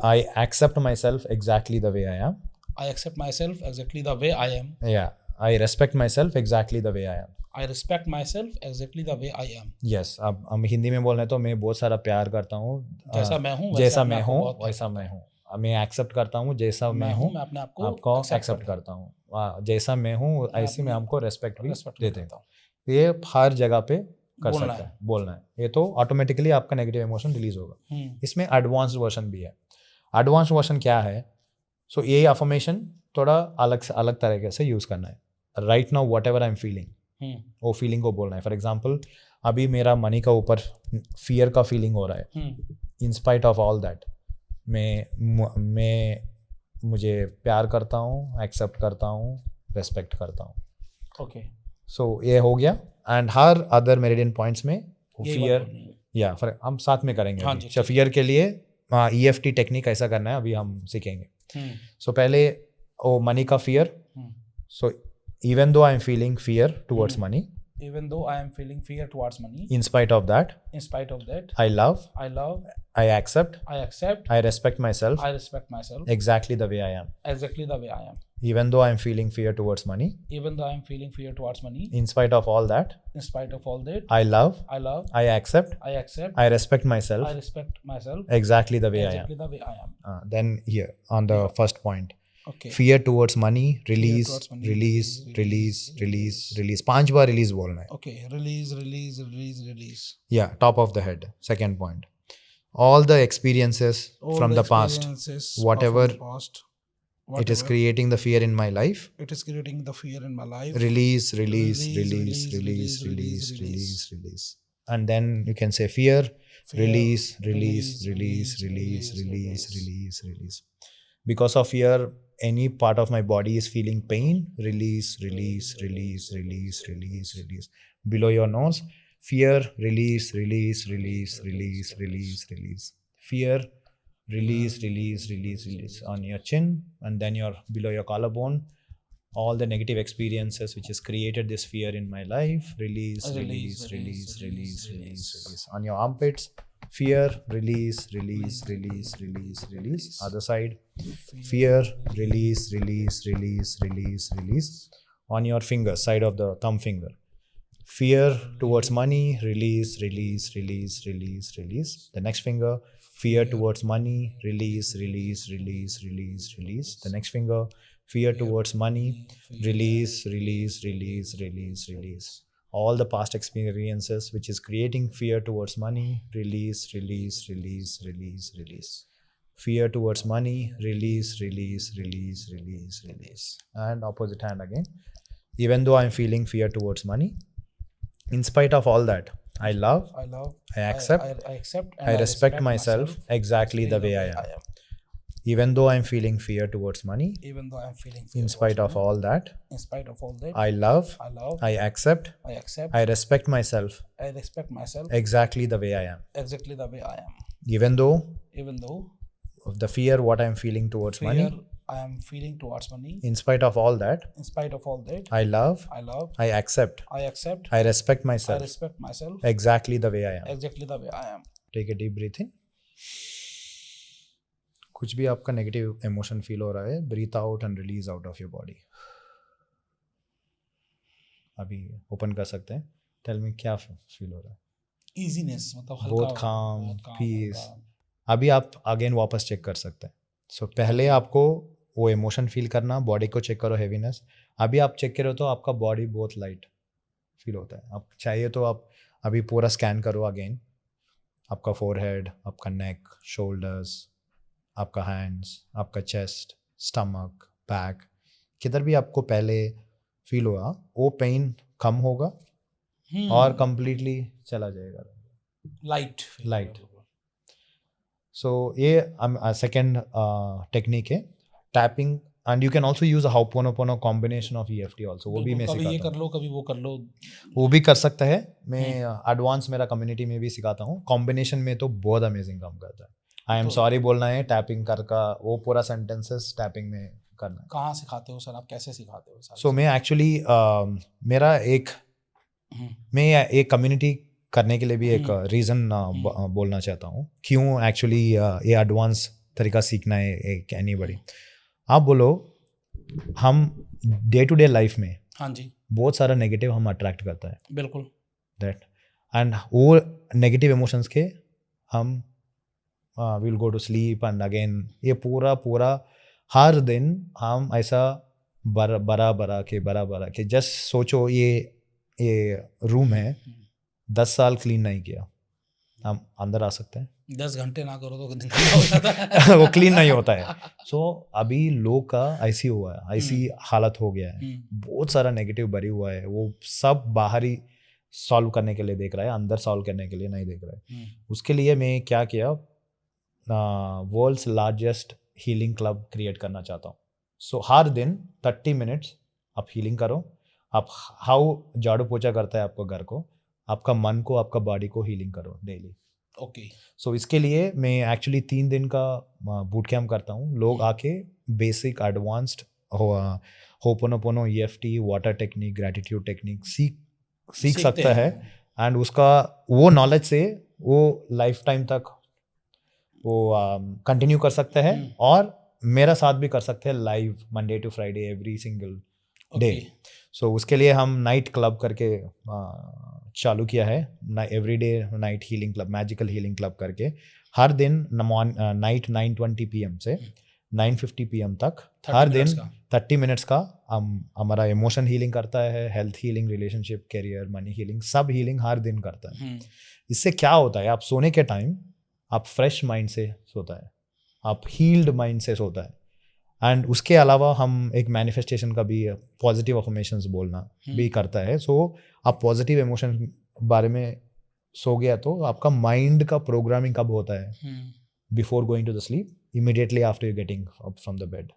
I accept myself exactly the way I am. I accept myself exactly the way I am. Yeah. I respect myself exactly the way I am. I respect myself exactly the way I am. Yes. अब हम हिंदी में बोल रहे हैं तो मैं बहुत सारा प्यार करता हूँ, जैसा मैं हूँ जैसा मैं हूँ वैसा मैं हूँ। मैं एक्सेप्ट करता हूँ जैसा मैं हूँ, मैं अपने आपको एक्सेप्ट करता हूँ। जैसा मैं हूँ ऐसे मैं आपको रेस्पेक्ट भी देते हैं। ये हर जगह पे कर सकता है, बोलना है। ये तो ऑटोमेटिकली आपका नेगेटिव इमोशन रिलीज होगा। इसमें एडवांस्ड वर्जन भी है। एडवांस्ड वर्जन क्या है, सो ये अफर्मेशन थोड़ा अलग तरीके से यूज करना है। Right now what ever I am feeling, वो फीलिंग को बोलना है। फॉर एग्जाम्पल अभी मेरा मनी का ऊपर फियर का फीलिंग हो रहा है। In spite of all that मैं मुझे प्यार करता हूँ, एक्सेप्ट करता हूँ, रेस्पेक्ट करता हूँ। ओके। सो ये हो गया। And her other meridian points में फियर, या फिर हम साथ में करेंगे। फियर के लिए EFT टेक्निक ऐसा करना है, अभी हम सीखेंगे। सो पहले ओ मनी का fear. So even though I am feeling fear towards money, even though I am feeling fear towards money, in spite of that I love, I accept, I respect myself exactly the way I am. Even though I am feeling fear towards money, in spite of all that I love, I accept, I respect myself exactly the way I am. Then here on the first point, okay. fear towards money, release, release, release, release, release. 5 bar release बोलना है। Okay, release. Yeah, top of the head. Second point. All the experiences from the past, whatever it is creating the fear in my life. Release, release, release, release, release, release, release. And then you can say fear, release, release, release, release, release, release, release. Because of fear, any part of my body is feeling pain. Release, release, release, release, release, release. Below your nose, fear, release, release, release, release, release, release. Fear, release, release, release, release. On your chin, and then your below your collarbone, all the negative experiences which has created this fear in my life. Release, release, release, release, release, release. On your armpits, fear, release, release, release, release, release. Other side, fear, release, release, release, release, release. On your finger, side of the thumb finger, fear towards money, release, release, release, release, release. The next finger, fear towards money, release, release, release, release, release. The next finger, fear towards money, release, release, release, release, release. All the past experiences which is creating fear towards money, release, release, release, release, release. Fear towards money, release, release, release, release, release. And opposite hand again. Even though I'm feeling fear towards money, in spite of all that, I love, I accept, I accept, and I respect myself exactly the way I am. Even though I'm feeling fear towards money, Even though I'm feeling fear in spite towards of all that, money, in spite of all that, I love, I accept, I accept, I respect myself I respect myself exactly the way I am. exactly the way I am. Even though Even though the fear what I'm feeling towards fear money, I am feeling towards money, in spite of all that, in spite of all that, I love, I accept, accept, I respect I myself respect myself exactly the way I am. exactly the way I am. Take a deep breath in. कुछ भी आपका नेगेटिव इमोशन फील हो रहा है, breathe out and release out of your body. अभी ओपन कर सकते हैं. टेल मी क्या फील हो रहा है. Easiness, मतलब हल्का, बहुत calm, बहुत calm, peace. हल्का. अभी आप अगेन वापस चेक कर सकते हैं. सो पहले आपको वो इमोशन फील करना, बॉडी को चेक करो, हैवीनेस. अभी आप चेक करो तो आपका बॉडी बहुत लाइट फील होता है. आप चाहिए तो आप अभी पूरा स्कैन करो अगेन. आपका फोरहेड, आपका नेक, शोल्डर्स, आपका हैंड्स, आपका चेस्ट, स्टमक, बैक, किधर भी आपको पहले फील हुआ वो पेन कम होगा और कंप्लीटली चला जाएगा. लाइट. सो ये सेकेंड टेक्निक है tapping. And you can also use hooponopono combination of EFT also. वो भी मैं कभी ये सिखाता कर लो, कभी वो कर लो. हूँ. वो भी कर सकता है. मैं एडवांस मेरा कम्युनिटी में भी सिखाता हूँ. कॉम्बिनेशन में तो बहुत अमेजिंग काम करता है. आई एम सॉरी बोलना है, टैपिंग कर का वो पूरा सेंटेंसेस टैपिंग में करना है. कहाँ सिखाते हो सर आप, कैसे सिखाते हो सर? सो मैं एक्चुअली मेरा एक मैं एक कम्युनिटी करने के लिए भी एक रीज़न बोलना चाहता हूँ क्यों एक्चुअली ये एडवांस तरीका सीखना है एक एनीबॉडी. आप बोलो हम डे टू डे लाइफ में हाँ जी, बहुत सारा नेगेटिव हम अट्रैक्ट करता है. बिल्कुल. दैट एंड वो नेगेटिव इमोशंस के हम will go to sleep and again ये पूरा हर दिन हम ऐसा बरा के जस्ट सोचो ये रूम है 10 साल क्लीन नहीं किया, हम अंदर आ सकते हैं. 10 घंटे ना करो तो दिन हो जाता है. वो क्लीन नहीं होता है. सो अभी लोग का ऐसी हुआ है, ऐसी हालत हो गया है. बहुत सारा नेगेटिव भरी हुआ है. वो सब बाहर ही सॉल्व करने के लिए देख रहा है, अंदर सॉल्व करने के लिए नहीं देख रहा है. उसके लिए मैं क्या किया, world's largest healing club create करना चाहता हूँ. सो हर दिन 30 मिनट्स आप हीलिंग करो. आप हाउ झाड़ू पोछा करता है आपको घर को, आपका मन को, आपका बॉडी को हीलिंग करो डेली. ओके. सो इसके लिए मैं एक्चुअली 3 दिन का बूट कैम्प करता हूँ. लोग आके basic advanced ho'oponopono, EFT, water technique, gratitude technique सीख सकता है. एंड उसका वो नॉलेज से वो लाइफ टाइम तक वो कंटिन्यू कर सकता है और मेरा साथ भी कर सकते हैं live Monday to Friday every single day. So उसके लिए हम नाइट क्लब करके चालू किया है. Every day night healing club, magical healing club करके हर दिन नाइट 9:20 PM से 9:50 PM तक हर दिन 30 मिनट्स का हमारा इमोशन हीलिंग करता है, health healing, relationship, career, money healing, सब हीलिंग हर दिन करता है. इससे क्या होता है, आप सोने के टाइम आप फ्रेश माइंड से सोता है, आप हील्ड माइंड से सोता है. एंड उसके अलावा हम एक मैनिफेस्टेशन का भी पॉजिटिव अफर्मेशंस बोलना भी करता है. सो आप पॉजिटिव इमोशन बारे में सो गया तो आपका माइंड का प्रोग्रामिंग कब होता है, before going to the sleep, immediately after you getting up from the bed.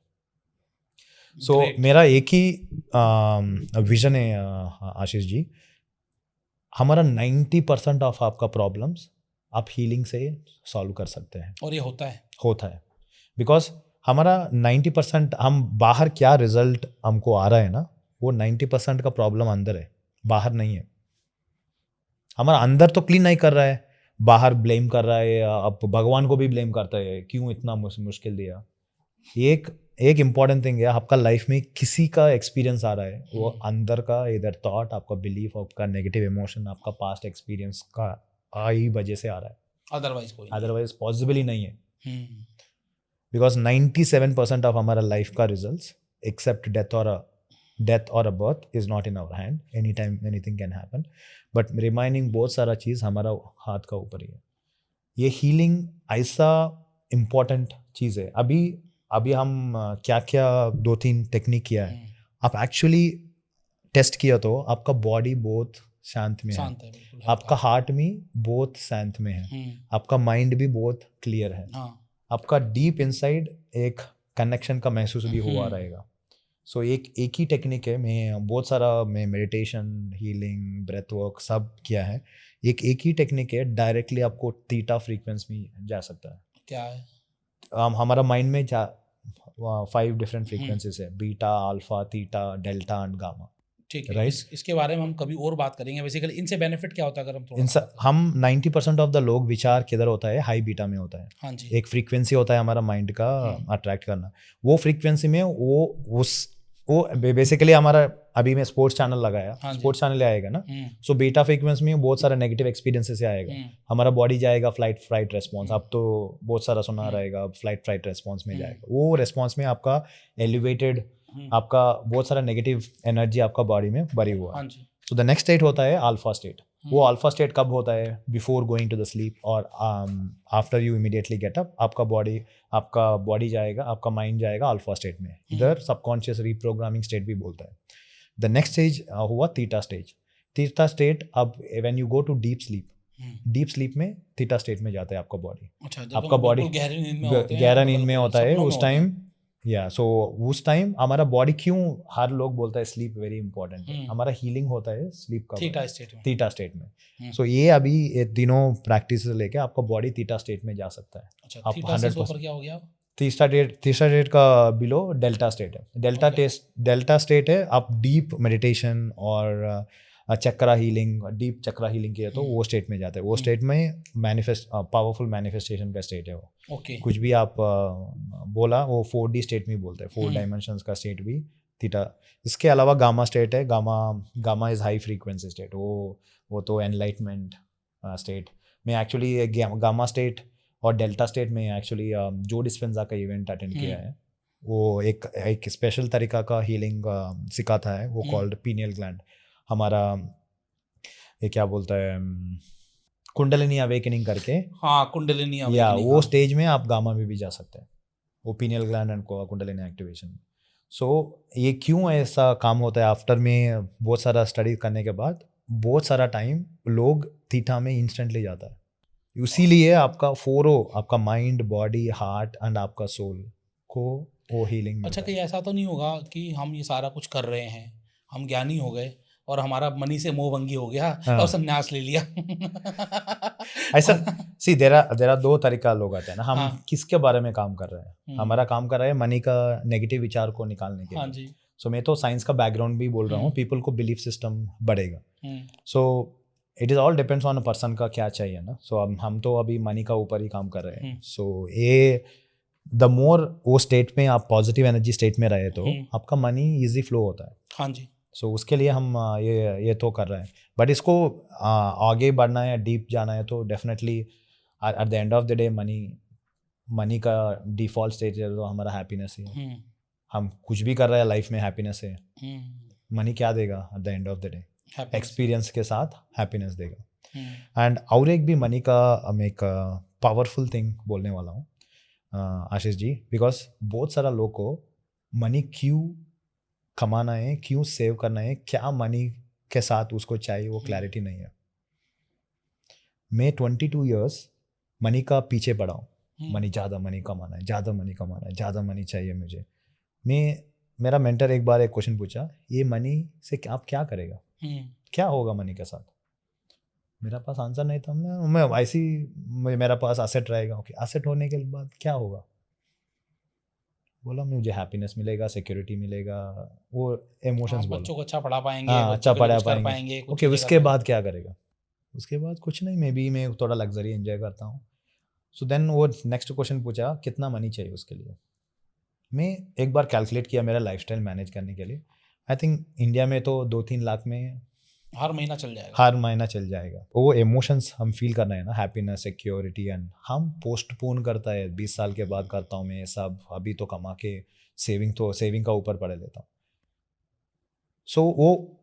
So मेरा एक ही विजन है आशीष जी, हमारा 90% ऑफ आपका प्रॉब्लम्स आप हीलिंग से सॉल्व कर सकते हैं. और ये होता है बिकॉज हमारा 90% हम बाहर क्या रिजल्ट हमको आ रहा है ना, वो 90% का प्रॉब्लम अंदर है, बाहर नहीं है. हमारा अंदर तो क्लीन नहीं कर रहा है, बाहर ब्लेम कर रहा है. अब भगवान को भी ब्लेम करता है, क्यों इतना मुश्किल दिया. एक इम्पॉर्टेंट थिंग है, आपका लाइफ में किसी का एक्सपीरियंस आ रहा है, वो अंदर का इधर थॉट, आपका बिलीफ, आपका नेगेटिव इमोशन, आपका पास्ट एक्सपीरियंस का आई वजह से आ रहा है. अदरवाइज पॉसिबल ही नहीं है. बिकॉज 97% ऑफ हमारा लाइफ का results except death or a birth is not in our hand. Anytime anything can happen. But remaining बहुत सारा चीज़ हमारा हाथ का ऊपर ही है. ये healing ऐसा important चीज़ है. अभी हम क्या क्या 2-3 टेक्निक किया है. आप एक्चुअली टेस्ट किया तो आपका बॉडी बहुत शांत में है. बिल्कुल. आपका हार्ट भी बहुत शांत में है. आपका माइंड भी बहुत क्लियर है. आपका डीप इनसाइड एक कनेक्शन का महसूस भी हुआ रहेगा. सो एक ही टेक्निक है. मैं बहुत सारा मैं मेडिटेशन, हीलिंग, ब्रेथ वर्क सब किया है. एक ही टेक्निक है, डायरेक्टली आपको थीटा फ्रीक्वेंसी में जा सकता है. क्या है? हमारा माइंड में 5 डिफरेंट फ्रीक्वेंसीज है. Beta, alpha, theta, delta and gamma. ठीक है. Right? इसके बारे में हम कभी और बात करेंगे. बेसिकली इनसे बेनिफिट क्या होता है अगर हम थोड़ा हम 90% ऑफ द लोग विचार किधर होता है, हाई बीटा में होता है. हाँ जी. एक फ्रीक्वेंसी होता है हमारा माइंड का अट्रैक्ट करना. वो फ्रीक्वेंसी में वो बेसिकली हमारा अभी मैं स्पोर्ट्स चैनल लगाया. स्पोर्ट्स चैनल आएगा ना. सो बीटा फ्रीक्वेंसी में बहुत सारा नेगेटिव एक्सपीरियंसेस आएगा. हमारा बॉडी जाएगा फ्लाइट फ्राइट रेस्पॉन्स. अब तो बहुत सारा सुना रहेगा फ्लाइट फ्राइट रेस्पॉन्स में जाएगा. वो रेस्पॉन्स में आपका एलिवेटेड, आपका बहुत सारा नेगेटिव एनर्जी आपका बॉडी में भरी हुआ है. सो द नेक्स्ट स्टेट होता है अल्फा स्टेट. वो अल्फा स्टेट कब होता है? Before going to the sleep और after you immediately get up. आपका बॉडी जाएगा, आपका माइंड जाएगा अल्फा स्टेट में. इधर सबकॉन्शियस रीप्रोग्रामिंग स्टेट भी बोलता है. द नेक्स्ट स्टेज हुआ थीटा स्टेज. थीटा स्टेट अब when you go to deep sleep में थीटा स्टेट में जाता है आपका बॉडी. आपका बॉडी गहरा नींद में होता है उस टाइम. सो उस टाइम हमारा बॉडी, क्यों हर लोग बोलता है स्लीप वेरी इंपॉर्टेंट है. हमारा हीलिंग होता है स्लीप का थीटा स्टेट में. सो ये अभी ये तीनों प्रैक्टिस लेके आपका बॉडी थीटा स्टेट में जा सकता है. आप 100% क्या हो गया? तीसरा स्टेट का बिलो डेल्टा स्टेट है. डेल्टा स्टेट है. आप डीप मेडिटेशन और चक्रा हीलिंग, डीप चक्रा हीलिंग किया तो वो स्टेट में जाता है. वो स्टेट में पावरफुल मैनिफेस्टेशन का स्टेट है वो. कुछ भी आप बोला वो 4D स्टेट में बोलते हैं. 4 डायमेंशंस का स्टेट भी थीटा. इसके अलावा गामा स्टेट है. Gamma is high frequency state. वो तो एनलाइटमेंट स्टेट में एक्चुअली गामा स्टेट और डेल्टा स्टेट में एक्चुअली जो डिस्पेंजा का इवेंट अटेंड किया है. वो एक स्पेशल तरीका का हीलिंग सिखाता है. वो कॉल्ड पीनियल ग्लैंड. हमारा ये क्या बोलता है, कुंडलिनी अवेकनिंग करके. कुंडलिनी अवेकनिंग. वो स्टेज में आप गामा में भी जा सकते हैं. वो pineal gland and kundalini activation. So ये क्यों ऐसा काम होता है? आफ्टर में बहुत सारा स्टडी करने के बाद बहुत सारा टाइम लोग थीटा में इंस्टेंटली जाता है. इसीलिए आपका आपका माइंड, बॉडी, हार्ट एंड आपका सोल को वो हीलिंग. अच्छा, कहीं ऐसा तो नहीं होगा कि हम ये सारा कुछ कर रहे हैं, हम ज्ञानी हो गए और हमारा मनी से मोहभंगी हो गया और संन्यास ले लिया? ऐसा सी देर आर 2 तरीका लोग आते हैं ना. हम किसके बारे में काम कर रहे हैं? हमारा काम कर रहा है मनी का नेगेटिव विचार को निकालने के लिए. सो मैं तो साइंस का बैकग्राउंड भी बोल रहा हूँ. पीपल को बिलीफ सिस्टम बढ़ेगा. So it is all depends on a person का क्या चाहिए ना. सो हम तो अभी मनी का ऊपर ही काम कर रहे हैं. सो ये द मोर वो स्टेट में आप पॉजिटिव एनर्जी स्टेट में रहे तो आपका मनी ईजी फ्लो होता है. हाँ जी. सो उसके लिए हम ये तो कर रहे हैं. बट इसको आगे बढ़ना है, डीप जाना है तो definitely eight the end of the day money का डिफॉल्ट स्टेज है तो हमारा हैप्पीनेस ही है. हम कुछ भी कर रहे हैं लाइफ में हैप्पीनेस है. मनी क्या देगा eight the end of the day? Experience के साथ हैप्पीनेस देगा. एंड और एक भी मनी का हम एक पावरफुल थिंग बोलने वाला हूँ आशीष जी. बिकॉज बहुत सारा लोग को मनी क्यों कमाना है, क्यों सेव करना है, क्या मनी के साथ उसको चाहिए, वो क्लैरिटी नहीं है. मैं 22 इयर्स मनी का पीछे पड़ा हूँ. ज़्यादा मनी कमाना है, ज़्यादा मनी कमाना है, ज़्यादा मनी चाहिए मुझे. मेरा मेंटर एक बार एक क्वेश्चन पूछा, ये मनी से आप क्या करेगा, क्या होगा मनी के साथ? मेरा पास आंसर नहीं था. मैं ऐसी मेरा पास एसेट रहेगा. ओके, एसेट होने के बाद क्या होगा? बोला मुझे हैप्पीनेस मिलेगा, सिक्योरिटी मिलेगा, वो इमोशंस. बच्चों को अच्छा पढ़ा पाएंगे, अच्छा पढ़ा पाएंगे. ओके, उसके बाद क्या करेगा? उसके बाद कुछ नहीं, मे बी मैं थोड़ा लग्जरी एंजॉय करता हूँ. सो देन वो नेक्स्ट क्वेश्चन पूछा, कितना मनी चाहिए उसके लिए? मैं एक बार कैलकुलेट किया मेरा लाइफस्टाइल मैनेज करने के लिए. आई थिंक इंडिया में तो 2-3 लाख में हर महीना चल जाएगा। हर महीना चल जाएगा। वो इमोशंस हम फील करना है ना, हैप्पीनेस, सिक्योरिटी, एंड हम पोस्टपोन करता है 20 साल के बाद करता हूँ मैं ये सब, अभी तो कमा के सेविंग का ऊपर पड़े लेता हूँ। सो वो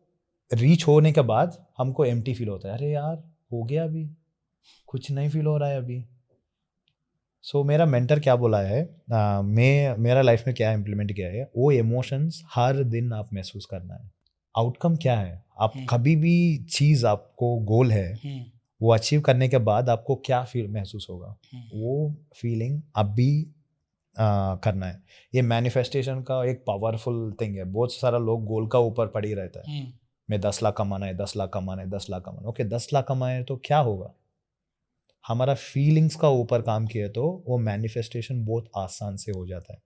रीच होने के बाद हमको एम्प्टी फील होता है, अरे यार हो गया, अभी कुछ नहीं फील हो रहा है अभी। सो मेरा मेंटर क्या बोला है, मेरा लाइफ में क्या इम्प्लीमेंट किया है, वो इमोशंस हर दिन आप महसूस करना है। आउटकम क्या है, आप कभी भी चीज़, आपको गोल है वो अचीव करने के बाद आपको क्या फील महसूस होगा, वो फीलिंग अभी करना है। ये मैनिफेस्टेशन का एक पावरफुल थिंग है। बहुत सारा लोग गोल का ऊपर पड़ ही रहता है, मैं 10 लाख कमाना है, 10 लाख कमाना है, 10 लाख कमाना है। ओके 10 लाख कमाए तो क्या होगा, हमारा फीलिंग्स का ऊपर काम किया तो वो मैनिफेस्टेशन बहुत आसान से हो जाता है।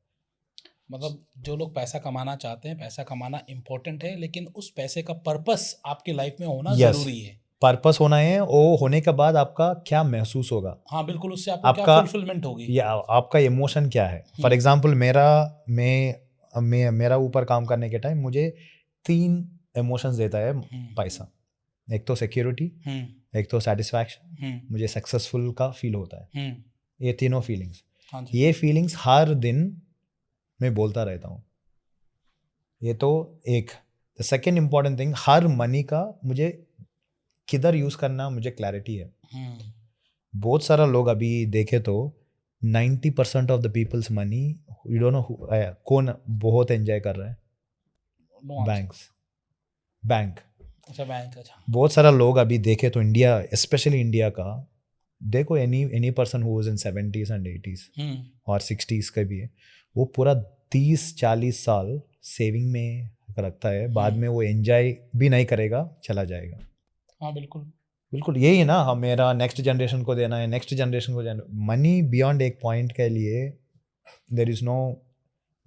मतलब जो लोग पैसा कमाना चाहते हैं, पैसा कमाना इम्पोर्टेंट है, लेकिन उस पैसे का पर्पस आपकी लाइफ में होना जरूरी है। पर्पस होना है, वो होने के बाद आपका क्या महसूस होगा। हाँ बिल्कुल, उससे आपको क्या आपका फुलफिलमेंट होगी, या आपका इमोशन क्या है। फॉर एग्जांपल मेरा ऊपर काम करने के टाइम मुझे 3 इमोशंस देता है पैसा। एक तो सिक्योरिटी, एक तो सेटिस्फैक्शन, मुझे सक्सेसफुल का फील होता है। ये तीनों फीलिंग्स, ये फीलिंग्स हर दिन मैं बोलता रहता हूँ। ये तो एक। The second important thing, her money का मुझे किधर यूज करना मुझे क्लैरिटी है। बहुत सारा लोग अभी देखे तो 90% of the peoples money you don't know कौन बहुत एंजॉय कर रहा है, बैंक। अच्छा बैंक, अच्छा। बहुत सारा लोग अभी देखे तो इंडिया, स्पेशली इंडिया का देखो, any person who was in 70s and 80s और 60s का भी है, वो पूरा 30-40 साल सेविंग में रखता है, बाद में वो एंजॉय भी नहीं करेगा, चला जाएगा। हाँ बिल्कुल बिल्कुल यही है ना, हम मेरा नेक्स्ट जनरेशन को देना है, नेक्स्ट जनरेशन को देना। मनी बियॉन्ड एक पॉइंट के लिए देयर इज नो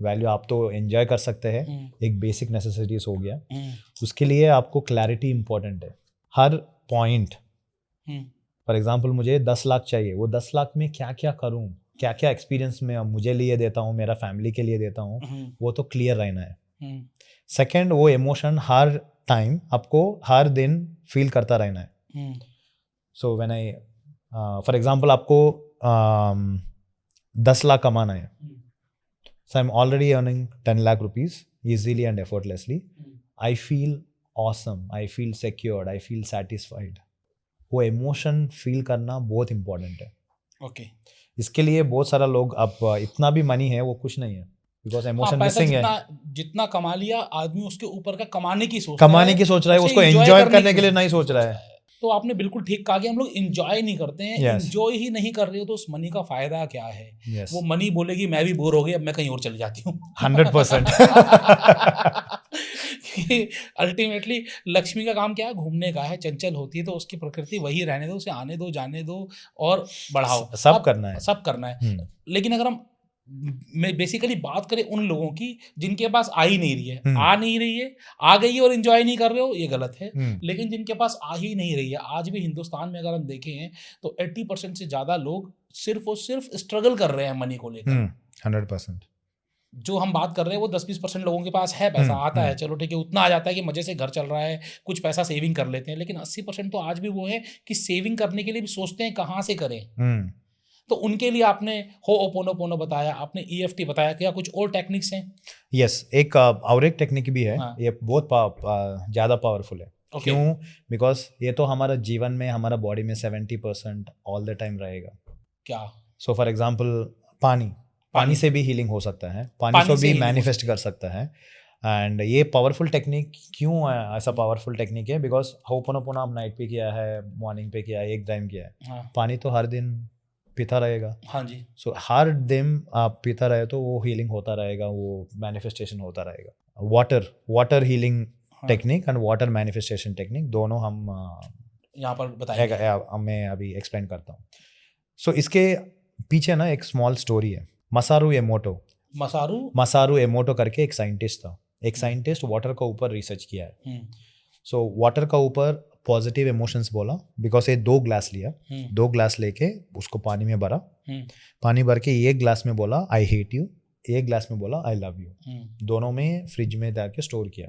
वैल्यू। आप तो एंजॉय कर सकते हैं, एक बेसिक नेसेसिटीज हो गया, उसके लिए आपको क्लैरिटी इंपॉर्टेंट है हर पॉइंट। फॉर एग्जाम्पल मुझे 10 लाख चाहिए, वो 10 लाख में क्या क्या करूँ, क्या क्या एक्सपीरियंस में मुझे लिए देता हूँ, मेरा फैमिली के लिए देता हूँ, वो तो क्लियर रहना है। सेकेंड, वो इमोशन हर टाइम आपको हर दिन फील करता रहना है। So when I for example आपको 10 लाख कमाना है, so I'm already earning 10 lakh rupees easily and effortlessly. I feel awesome, I feel secured, I feel satisfied. वो इमोशन फील करना बहुत इंपॉर्टेंट है। ओके इसके लिए बहुत सारा लोग, अब इतना भी मनी है वो कुछ नहीं है, बिकॉज इमोशन मिसिंग है। जितना कमा लिया आदमी उसके ऊपर का कमाने की सोच रहा है, उसको एंजॉय करने के लिए नहीं सोच रहा है। तो आपने बिल्कुल ठीक कहा कि हम लोग एंजॉय नहीं करते हैं। एंजॉय ही नहीं कर रहे हो तो उस मनी का फायदा क्या है। वो मनी बोलेगी मैं भी बोर हो गई, अब मैं कहीं और चली जाती हूँ। 100%। अल्टीमेटली लक्ष्मी का काम क्या है, घूमने का है, चंचल होती है तो उसकी प्रकृति वही रहने दो, उसे आने दो, जाने दो और बढ़ाओ, सब करना है। लेकिन अगर हम बेसिकली बात करें उन लोगों की जिनके पास आ ही नहीं रही है, आ गई है और एंजॉय नहीं कर रहे हो, ये गलत है। लेकिन जिनके पास आ ही नहीं रही है, आज भी हिंदुस्तान में अगर हम देखें तो 80% से ज्यादा लोग सिर्फ और सिर्फ स्ट्रगल कर रहे हैं मनी को लेकर। 100%। जो हम बात कर रहे हैं वो 10-20% लोगों के पास है, पैसा आता है, चलो ठीक है, उतना आ जाता है कि मजे से घर चल रहा है, कुछ पैसा सेविंग कर लेते हैं। लेकिन 80% तो आज भी वो है कि सेविंग करने के लिए भी सोचते हैं कहाँ से करें। तो उनके लिए आपने होओपोनोपोनो बताया, आपने EFT बताया, क्या कुछ और टेक्निक्स हैं? यस, एक और एक टेक्निक भी है। हाँ। ये बहुत ज़्यादा पावरफुल है। क्यों? बिकॉज ये तो हमारा जीवन में, हमारा बॉडी में 70% ऑल द टाइम रहेगा। क्या? सो फॉर एग्जाम्पल पानी से भी हीलिंग हो सकता है, पानी से भी मैनिफेस्ट कर सकता है। एंड ये पावरफुल टेक्निक क्यों ऐसा पावरफुल टेक्निक है? बिकॉज होओपोनोपोनो आप नाइट पे किया है, मॉर्निंग पे किया है, एक टाइम किया है। हाँ। पानी तो हर दिन पीता रहेगा। हाँ जी। सो हर दिन आप पीता रहे तो वो हीलिंग होता रहेगा, वो मैनिफेस्टेशन होता रहेगा। Water healing technique and water manifestation technique दोनों हम यहाँ पर बताएंगे। मैं अभी एक्सप्लेन करता हूँ। सो इसके पीछे ना एक स्मॉल स्टोरी है। मसारू एमोटो करके एक साइंटिस्ट था। एक साइंटिस्ट वाटर का ऊपर रिसर्च किया है। सो वाटर का ऊपर पॉजिटिव इमोशंस बोला, बिकॉज ये 2 ग्लास लिया, 2 ग्लास लेके उसको पानी में भरा, पानी भर के एक ग्लास में बोला आई हेट यू, एक ग्लास में बोला आई लव यू, दोनों में फ्रिज में जाके स्टोर किया।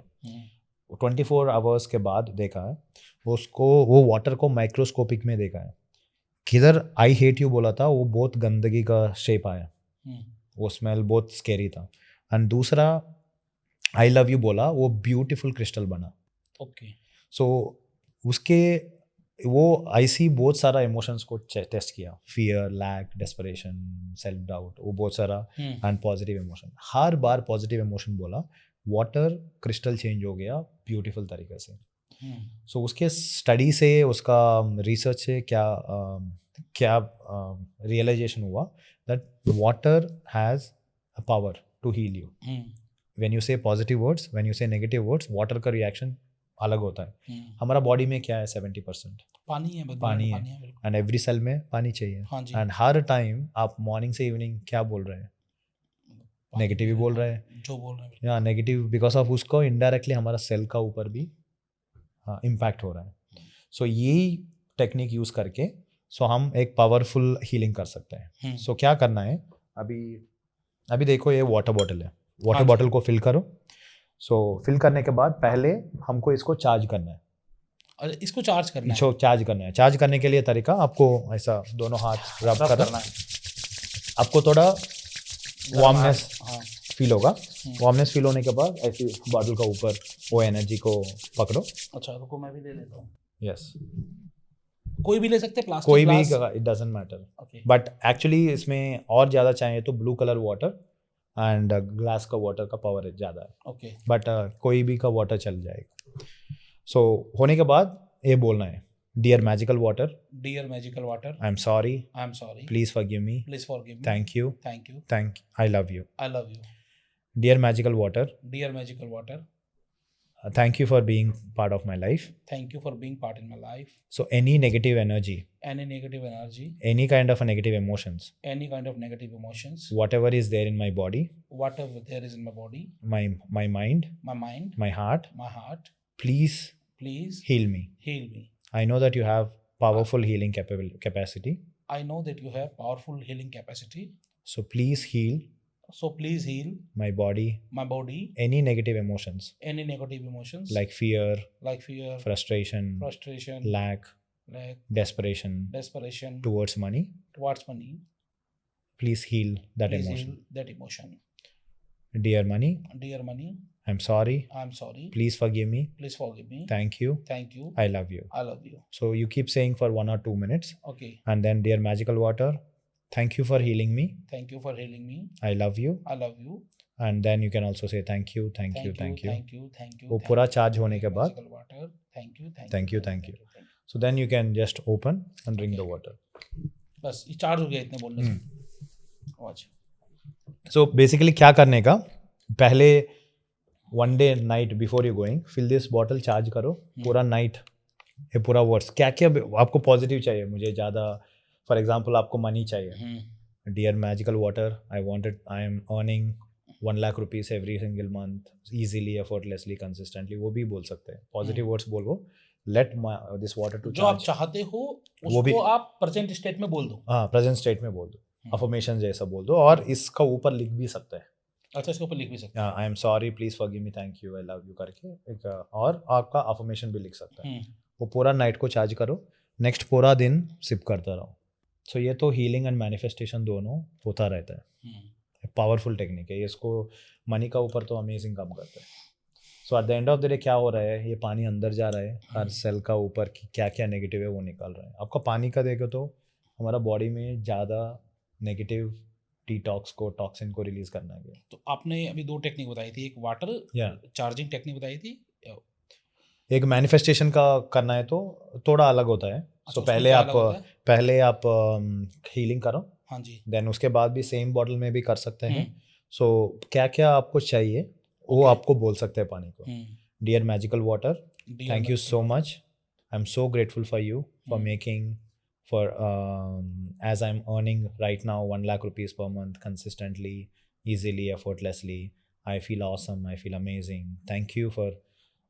24 आवर्स के बाद देखा है उसको, वो वाटर को माइक्रोस्कोपिक में देखा है, किधर आई हेट यू बोला था वो बहुत गंदगी का शेप आया, वो स्मेल बहुत स्केरी था। एंड दूसरा आई लव यू बोला, वो ब्यूटीफुल क्रिस्टल बना। ओके। सो उसके वो आई सी बहुत सारा इमोशंस को टेस्ट किया, fear, lack, desperation, self doubt, वो बहुत सारा एंड पॉजिटिव इमोशन। हर बार पॉजिटिव इमोशन बोला, वाटर क्रिस्टल चेंज हो गया ब्यूटीफुल तरीके से। सो उसके स्टडी से, उसका रिसर्च से क्या रियलाइजेशन हुआ that water has a power to heal you. When you say positive words, when you say negative words, water का रिएक्शन अलग होता है। हमारा बॉडी में क्या है, 70% पानी है, पानी है, बिल्कुल। एंड एवरी सेल में पानी चाहिए। हाँ जी। एंड हर टाइम आप मॉर्निंग से इवनिंग क्या बोल रहे हैं, नेगेटिव ही बोल रहे हैं, जो बोल रहे हैं या नेगेटिव, बिकॉज ऑफ उसको इनडायरेक्टली हमारा सेल का ऊपर भी इम्पैक्ट हो रहा है। सो यही टेक्निक यूज़ करके हम एक पावरफुल हीलिंग कर सकते हैं। सो क्या करना है, अभी देखो ये वाटर बॉटल है, वाटर बॉटल को फिल करो। सो फिल करने के बाद पहले हमको इसको चार्ज करना है। और इसको चार्ज करना है? इसको चार्ज करना है। चार्ज करने के लिए तरीका, आपको ऐसा दोनों हाथ रब करना है, आपको थोड़ा वार्मनेस फील होगा। वार्मनेस फील होने के बाद ऐसी बॉटल का ऊपर वो एनर्जी को पकड़ो। अच्छा, रुको मैं भी ले लेता हूँ। यस, कोई भी ले सकते हैं, प्लास्टिक, कोई भी, glass? It doesn't matter. But actually इसमें और ज़्यादा चाहिए तो blue colour water and glass का वाटर का पावर ज़्यादा है। ओके। बट कोई भी का वाटर चल जाएगा। सो होने के बाद ये बोलना है, dear magical water, dear magical water, I am sorry, please forgive me, thank you, I love you. Dear magical water, thank you for being part of my life. So any negative energy, any kind of a negative emotions, whatever is there in my body, my mind, my heart, please heal me. I know that you have powerful healing capacity. So please heal my body, any negative emotions like fear, frustration, lack, desperation towards money. Please heal that emotion. Dear money, I'm sorry, please forgive me, thank you, I love you. So you keep saying for 1 or 2 minutes. Okay. And then, dear magical water, thank you for healing me, I love you. And then you can also say thank you. वो पूरा चार्ज होने के बाद thank you. So then you can just open and drink the water. बस ये चार्ज हो गया इतने बोलने से। So basically क्या करने का, पहले one day night before you going, fill this bottle, charge करो पूरा नाइट। ये पूरा वर्ड्स क्या क्या आपको पॉजिटिव चाहिए, मुझे ज़्यादा, फॉर एग्जाम्पल आपको मनी चाहिए, dear magical water, I am earning 1 lakh rupees every single month, easily, effortlessly, consistently, वो भी बोल सकते हैं। पॉजिटिव वर्ड्स बोलो, लेट दिस वाटर टू, जो आप चाहते हो उसको आप प्रेजेंट स्टेट में बोल दो। हाँ, प्रेजेंट स्टेट में बोल दो, अफर्मेशन जैसा बोल दो, और इसका ऊपर लिख भी सकते हैं। अच्छा, इसके ऊपर लिख भी सकते हैं, आई am sorry, please forgive me, thank you, I love you करके एक, और आपका अफर्मेशन भी लिख सकता है। वो पूरा नाइट को चार्ज करो, नेक्स्ट पूरा दिन सिप करता रहो। सो ये तो हीलिंग एंड मैनिफेस्टेशन दोनों होता रहता है। पावरफुल टेक्निक है, इसको मनी का ऊपर तो अमेजिंग काम करता है। So at the end of the day क्या हो रहा है, ये पानी अंदर जा रहा है, हर सेल का ऊपर की क्या क्या नेगेटिव है वो निकाल रहा है। आपका पानी का देखो तो हमारा बॉडी में ज़्यादा नेगेटिव डिटॉक्स को, टॉक्सिन को रिलीज करना है। तो आपने अभी 2 टेक्निक बताई थी, एक वाटर चार्जिंग टेक्निक बताई थी, एक मैनिफेस्टेशन का करना है तो थोड़ा अलग होता है। सो पहले आप हीलिंग करो, हाँ जी, देन उसके बाद भी सेम बॉटल में भी कर सकते हैं। सो क्या क्या आपको चाहिए वो आपको बोल सकते हैं पानी को। Dear magical water, thank you so much, I am so grateful for you for making, for as I'm earning right now 1 lakh rupees per month consistently, easily, effortlessly, I feel awesome, I feel amazing, thank you for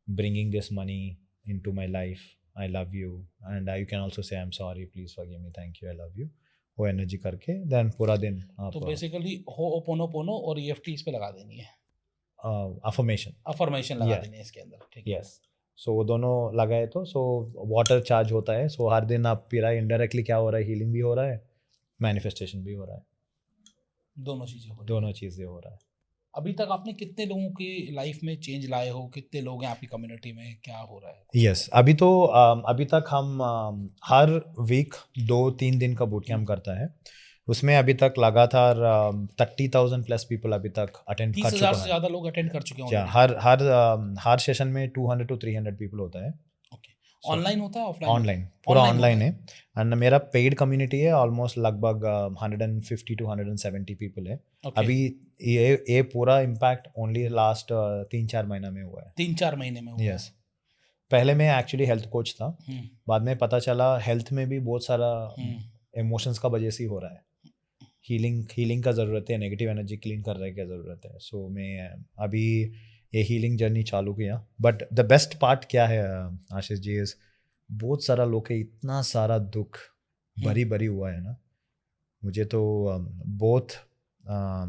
bringing this money into my life, I love you. And you can also say I'm sorry, please forgive me, thank you, I love you, वो एनर्जी करके देन पूरा दिन आप, तो बेसिकली होओपोनोपोनो और EFT इस पे लगा देनी है। अफर्मेशन लगा Yeah. देनी है इसके अंदर, ठीक है। यस, सो वो दोनों लगाए तो वाटर चार्ज होता है, सो हर दिन आप पी रहा है, इनडायरेक्टली क्या हो रहा है, हीलिंग भी हो रहा है, मैनिफेस्टेशन भी हो रहा है, दोनों चीजें हो रही दोनों हैं। चीज़ें हो रहा है। अभी तक आपने कितने लोगों की लाइफ में चेंज लाए हो, कितने लोग हैं आपकी कम्युनिटी में, क्या हो रहा है? यस, अभी तक हम हर वीक 2-3 दिन का बूट कैम्प करता है। उसमें अभी तक लगातार 30,000 प्लस पीपल अभी तक अटेंड कर 30,000 चुका से है। ज्यादा लोग अटेंड कर चुके हैं या ऑलरेडी। हर सेशन में 200 to 300 पीपल होता है। ओके, ऑनलाइन होता है ऑफलाइन? ऑनलाइन, पूरा Online ऑनलाइन होता है। एंड मेरा पेड कम्युनिटी है, ऑलमोस्ट लगभग 150 to 170 पीपल है। ओके, अभी ये पूरा इम्पैक्ट ओनली लास्ट 3-4 महीना में हुआ है। 3-4 महीने में हुआ है। यस, पहले मैं एक्चुअली हेल्थ कोच था, हम्म, बाद में पता चला हेल्थ में भी बहुत सारा हम्म, इमोशंस का वजह से ही हो रहा है। हीलिंग का ज़रूरत है, नेगेटिव एनर्जी क्लीन करने की ज़रूरत है। सो मैं अभी ये हीलिंग जर्नी चालू किया। बट द बेस्ट पार्ट क्या है आशीष जी, इज बहुत सारा लोग के इतना सारा दुख भरी भरी हुआ है ना, मुझे तो बहुत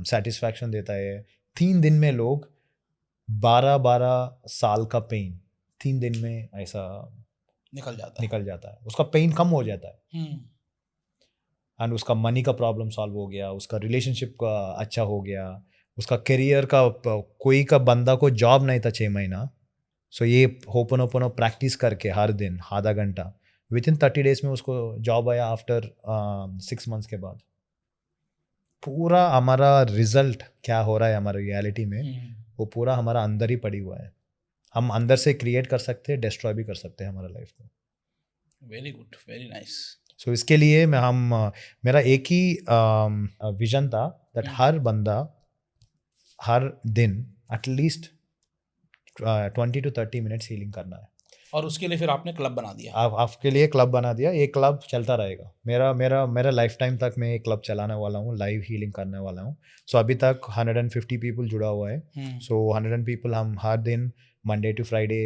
सेटिस्फैक्शन देता है। 3 दिन में लोग 12-12 साल का पेन 3 दिन में ऐसा निकल जाता है। उसका पेन कम हो जाता है, हम्म, एंड उसका मनी का प्रॉब्लम सॉल्व हो गया, उसका रिलेशनशिप का अच्छा हो गया, उसका करियर का कोई का बंदा को जॉब नहीं था 6 महीना। सो ये होपनोपोनो प्रैक्टिस करके हर दिन आधा घंटा, विद इन 30 डेज में उसको जॉब आया आफ्टर 6 मंथ्स के बाद। पूरा हमारा रिजल्ट क्या हो रहा है हमारे रियलिटी में, वो पूरा हमारा अंदर ही पड़ी हुआ है। हम अंदर से क्रिएट कर सकते हैं, डिस्ट्रॉय भी कर सकते हैं हमारा लाइफ को। Very good, very nice. So इसके लिए मेरा एक ही विजन था दैट हर बंदा हर दिन एटलीस्ट 20 to 30 मिनट्स हीलिंग करना है। और उसके लिए फिर आपने क्लब बना दिया? आपके लिए क्लब बना दिया, ये क्लब चलता रहेगा। मेरा लाइफ टाइम तक मैं एक क्लब चलाने वाला हूँ, लाइव हीलिंग करने वाला हूँ। सो अभी तक 150 पीपल जुड़ा हुआ है। सो 100 पीपल हम हर दिन Monday to Friday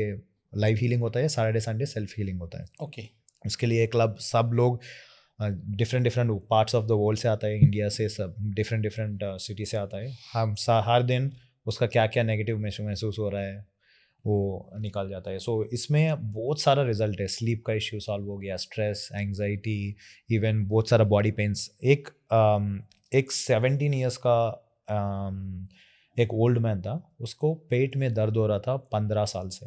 live healing होता है, सैटरडे संडे सेल्फ हीलिंग होता है। ओके, उसके लिए क्लब सब लोग different parts of the world से आता है, इंडिया से, सब डिफरेंट सिटी से आता है। हम हर दिन उसका क्या क्या नेगेटिव महसूस हो रहा है वो निकाल जाता है। सो इसमें बहुत सारा रिजल्ट है, स्लीप का इश्यू सॉल्व हो गया, स्ट्रेस, एंग्जाइटी, इवन बहुत सारा बॉडी पेन्स। एक 17 ईयर्स का एक ओल्ड मैन था, उसको पेट में दर्द हो रहा था 15 साल से।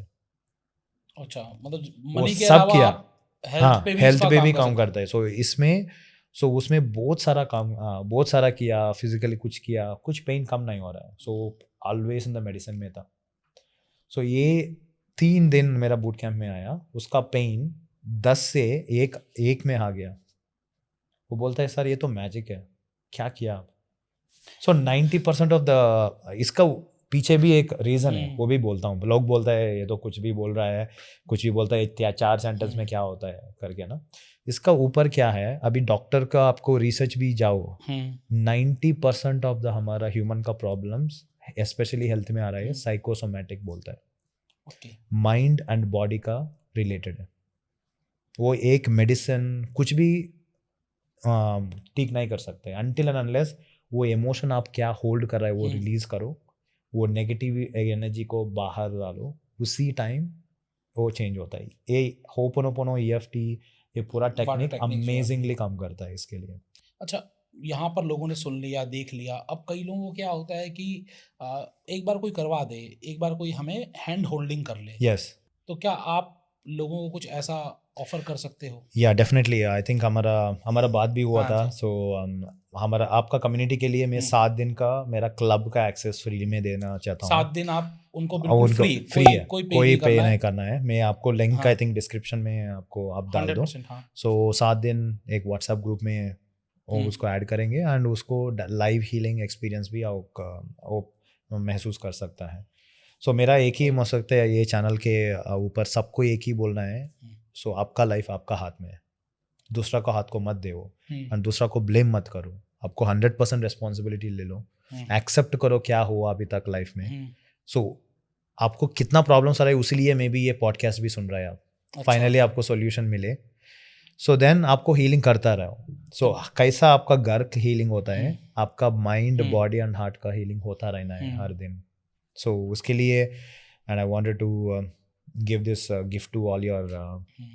अच्छा, मतलब वो मनी के सब अलावा किया, आप हेल्थ हाँ, पे भी हेल्थ उसका पे काम भी कर काम सकते करता है। सो उसमें बहुत सारा काम, बहुत सारा किया, फिजिकली कुछ किया, कुछ पेन कम नहीं हो रहा है। So always in the medicine में था। सो ये 3 दिन मेरा बूट कैंप में आया, उसका पेन 10 से एक में आ गया। वो बोलता है सर ये तो मैजिक है, क्या किया आप? सो 90% ऑफ द इसका पीछे भी एक रीज़न है, वो भी बोलता हूँ। लोग बोलता है ये तो कुछ भी बोल रहा है, कुछ भी बोलता है, 4 सेंटेंस में क्या होता है करके ना। इसका ऊपर क्या है, अभी डॉक्टर का आपको रिसर्च भी जाओ, 90% ऑफ द हमारा ह्यूमन का प्रॉब्लम्स स्पेशली हेल्थ में आ रहा है, साइकोसोमैटिक बोलता है, ओके, माइंड एंड बॉडी का रिलेटेड है। वो एक मेडिसिन कुछ भी ठीक नहीं कर सकते अनटिल एंड अनलेस वो इमोशन आप क्या होल्ड कर रहा है वो रिलीज करो, वो नेगेटिव एनर्जी को बाहर डालो, उसी टाइम वो चेंज होता है। ये होपोनोपोनो, ईएफटी, ये पूरा टेक्निक अमेजिंगली काम करता है इसके लिए। अच्छा, यहाँ पर लोगों ने सुन लिया, देख लिया। अब कई लोगों को क्या होता है कि एक बार कोई करवा दे, एक बार कोई हमें हैंड होल्डिंग कर ले, यस, तो क्या आप लोगों को कुछ ऐसा ऑफर कर सकते हो? या डेफिनेटली, आई थिंक हमारा बात भी हुआ हाँ था। जी। सो हमारा आपका कम्युनिटी के लिए मैं 7 दिन का मेरा क्लब का एक्सेस फ्री में देना चाहता हूँ। 7 दिन आप उनको और बिल्कुल उनको फ्री, फ्री है, कोई पे कोई नहीं पे करना नहीं है। करना है। मैं आपको लिंक हाँ, आई थिंक डिस्क्रिप्शन में आपको आप डाल दो। 100%, हाँ। सो 7 दिन एक व्हाट्सएप ग्रुप में वो उसको ऐड करेंगे, एंड उसको लाइव हीलिंग एक्सपीरियंस भी वो महसूस कर सकता है। सो मेरा एक ही मकसद है ये चैनल के ऊपर सबको एक ही बोलना है। सो आपका लाइफ आपका हाथ में है, दूसरा का हाथ को मत दो, एंड दूसरा को ब्लेम मत करो। आपको 100% रिस्पॉन्सिबिलिटी ले लो, एक्सेप्ट करो क्या हुआ अभी तक लाइफ में। सो आपको कितना प्रॉब्लम्स आ रहा है, उसीलिए मे बी ये पॉडकास्ट भी सुन रहा है आप, फाइनली आपको सॉल्यूशन मिले। सो देन आपको हीलिंग करता रहो। सो कैसा आपका घर हीलिंग होता है, आपका माइंड, बॉडी एंड हार्ट का हीलिंग होता रहना है हर दिन। सो उसके लिए and I wanted to give this gift to all your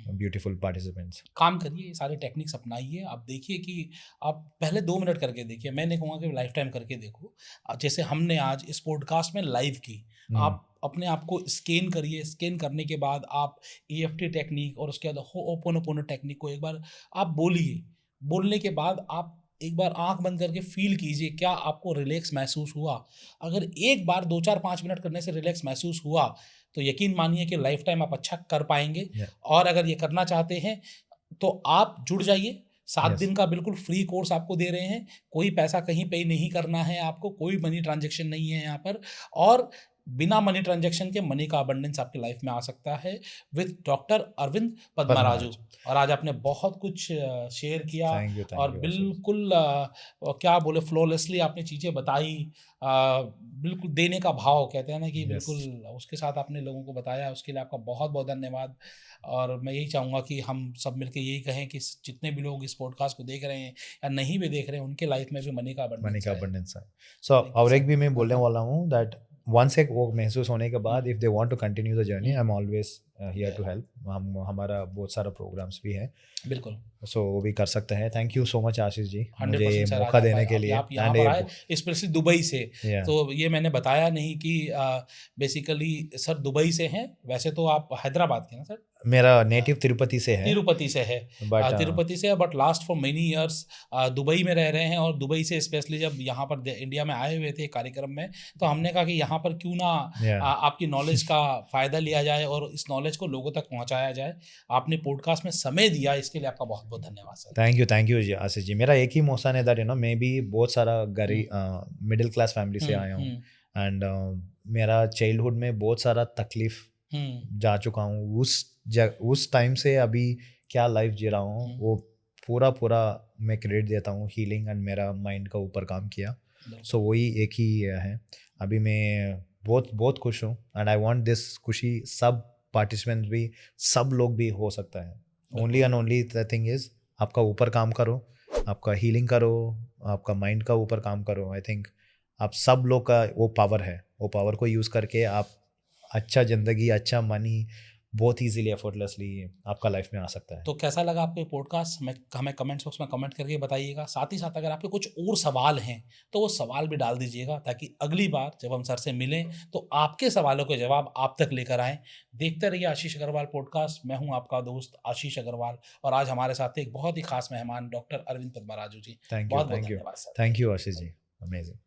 beautiful participants. काम करिए, ये सारे टेक्निक्स अपनाइए। आप देखिए कि आप पहले 2 मिनट करके देखिए, मैं नहीं कहूँगा कि लाइफ टाइम करके देखो। जैसे हमने आज इस पॉडकास्ट में लाइव की, आप अपने आप को स्कैन करिए, स्कैन करने के बाद आप ईएफटी टेक्निक और उसके बाद होओपोनोपोनो टेक्निक को एक बार आप बोलिए। बोलने के बाद आप एक बार आँख बंद करके फ़ील कीजिए, क्या आपको रिलैक्स महसूस हुआ? अगर एक बार 2, 4, 5 मिनट करने से रिलैक्स महसूस हुआ, तो यकीन मानिए कि लाइफ टाइम आप अच्छा कर पाएँगे। Yeah. और अगर ये करना चाहते हैं तो आप जुड़ जाइए। 7 Yes. दिन का बिल्कुल फ्री कोर्स आपको दे रहे हैं। कोई पैसा कहीं पे नहीं करना है आपको, कोई मनी ट्रांज़ैक्शन नहीं है यहाँ पर, और बिना मनी ट्रांज़ैक्शन के मनी का अबंडेंस आपकी लाइफ में आ सकता है विद डॉक्टर अरविंद पद्माराजू। और आज आपने बहुत कुछ शेयर किया Thank और you, बिल्कुल क्या बोले, फ्लॉलेसली आपने चीज़ें बताई। बिल्कुल देने का भाव कहते हैं ना कि Yes. बिल्कुल उसके साथ आपने लोगों को बताया, उसके लिए आपका बहुत-बहुत धन्यवाद। और मैं यही चाहूँगा कि हम सब मिलके यही कहें कि जितने भी लोग इस पॉडकास्ट को देख रहे हैं या नहीं भी देख रहे हैं, उनके लाइफ में भी मनी का मनी का अबंडेंस है। abundance है. So Thank you, और sir. एक भी मैं बोलने हाँ, वाला हूँ that once एक वो महसूस होने के बाद if they want to continue the journey, I'm always here to help. हमारा बहुत सारा प्रोग्राम्स भी है, बिल्कुल। सो वो भी कर सकते हैं. Thank you so much Ashish ji, मुझे 100% ये सर, आज मौका आप देने आए, के लिए. आप यहाँ एंड पर आए स्पेशली दुबई से। Yeah. तो ये मैंने बताया नहीं कि बेसिकली सर दुबई से हैं, वैसे तो आप हैदराबाद के ना सर? मेरा नेटिव तिरुपति से है, तिरुपति से है। बट तिरुपति से है, but last for many years Dubai में रह रहे हैं। और दुबई से स्पेशली जब यहाँ पर इंडिया में आए हुए थे कार्यक्रम में, तो हमने कहा कि यहाँ पर क्यों ना आपकी नॉलेज का फ़ायदा लिया जाए और इस नॉलेज को लोगों तक पहुँचाया जाए। आपने पॉडकास्ट में समय दिया, इसके लिए आपका बहुत बहुत धन्यवाद सर। थैंक यू जी आशीष जी. मेरा एक ही मोशन है दैट मैं भी बहुत सारा मिडिल क्लास फैमिली से आया हूँ. एंड मेरा चाइल्डहुड में बहुत सारा तकलीफ जा चुका हूँ. उस टाइम से अभी क्या लाइफ जी रहा हूँ, वो पूरा मैं क्रेडिट देता हूँ हीलिंग एंड मेरा माइंड का ऊपर काम किया. सो वही एक ही है. अभी मैं बहुत खुश हूँ एंड आई वांट दिस खुशी सब पार्टिसिपेंट्स भी, सब लोग भी हो सकता है. Only and only the thing is आपका ऊपर काम करो, आपका हीलिंग करो, आपका माइंड का ऊपर काम करो. आई थिंक आप सब लोग का वो पावर है, वो पावर को यूज़ करके आप अच्छा ज़िंदगी, अच्छा मनी बहुत ईजीली एफर्टलेसली आपका लाइफ में आ सकता है. तो कैसा लगा आपको ये पॉडकास्ट? हमें कमेंट्स बॉक्स में कमेंट करके बताइएगा। साथ ही साथ अगर आपके कुछ और सवाल हैं तो वो सवाल भी डाल दीजिएगा, ताकि अगली बार जब हम सर से मिलें तो आपके सवालों के जवाब आप तक लेकर आएँ। देखते रहिए आशीष अग्रवाल पॉडकास्ट। मैं हूँ आपका दोस्त आशीष अग्रवाल, और आज हमारे साथ थे एक बहुत ही खास मेहमान डॉक्टर अरविंद पद्माराजू जी। थैंक बहुत बहुत यू धन्यवाद sir. Thank you Ashish ji. Amazing.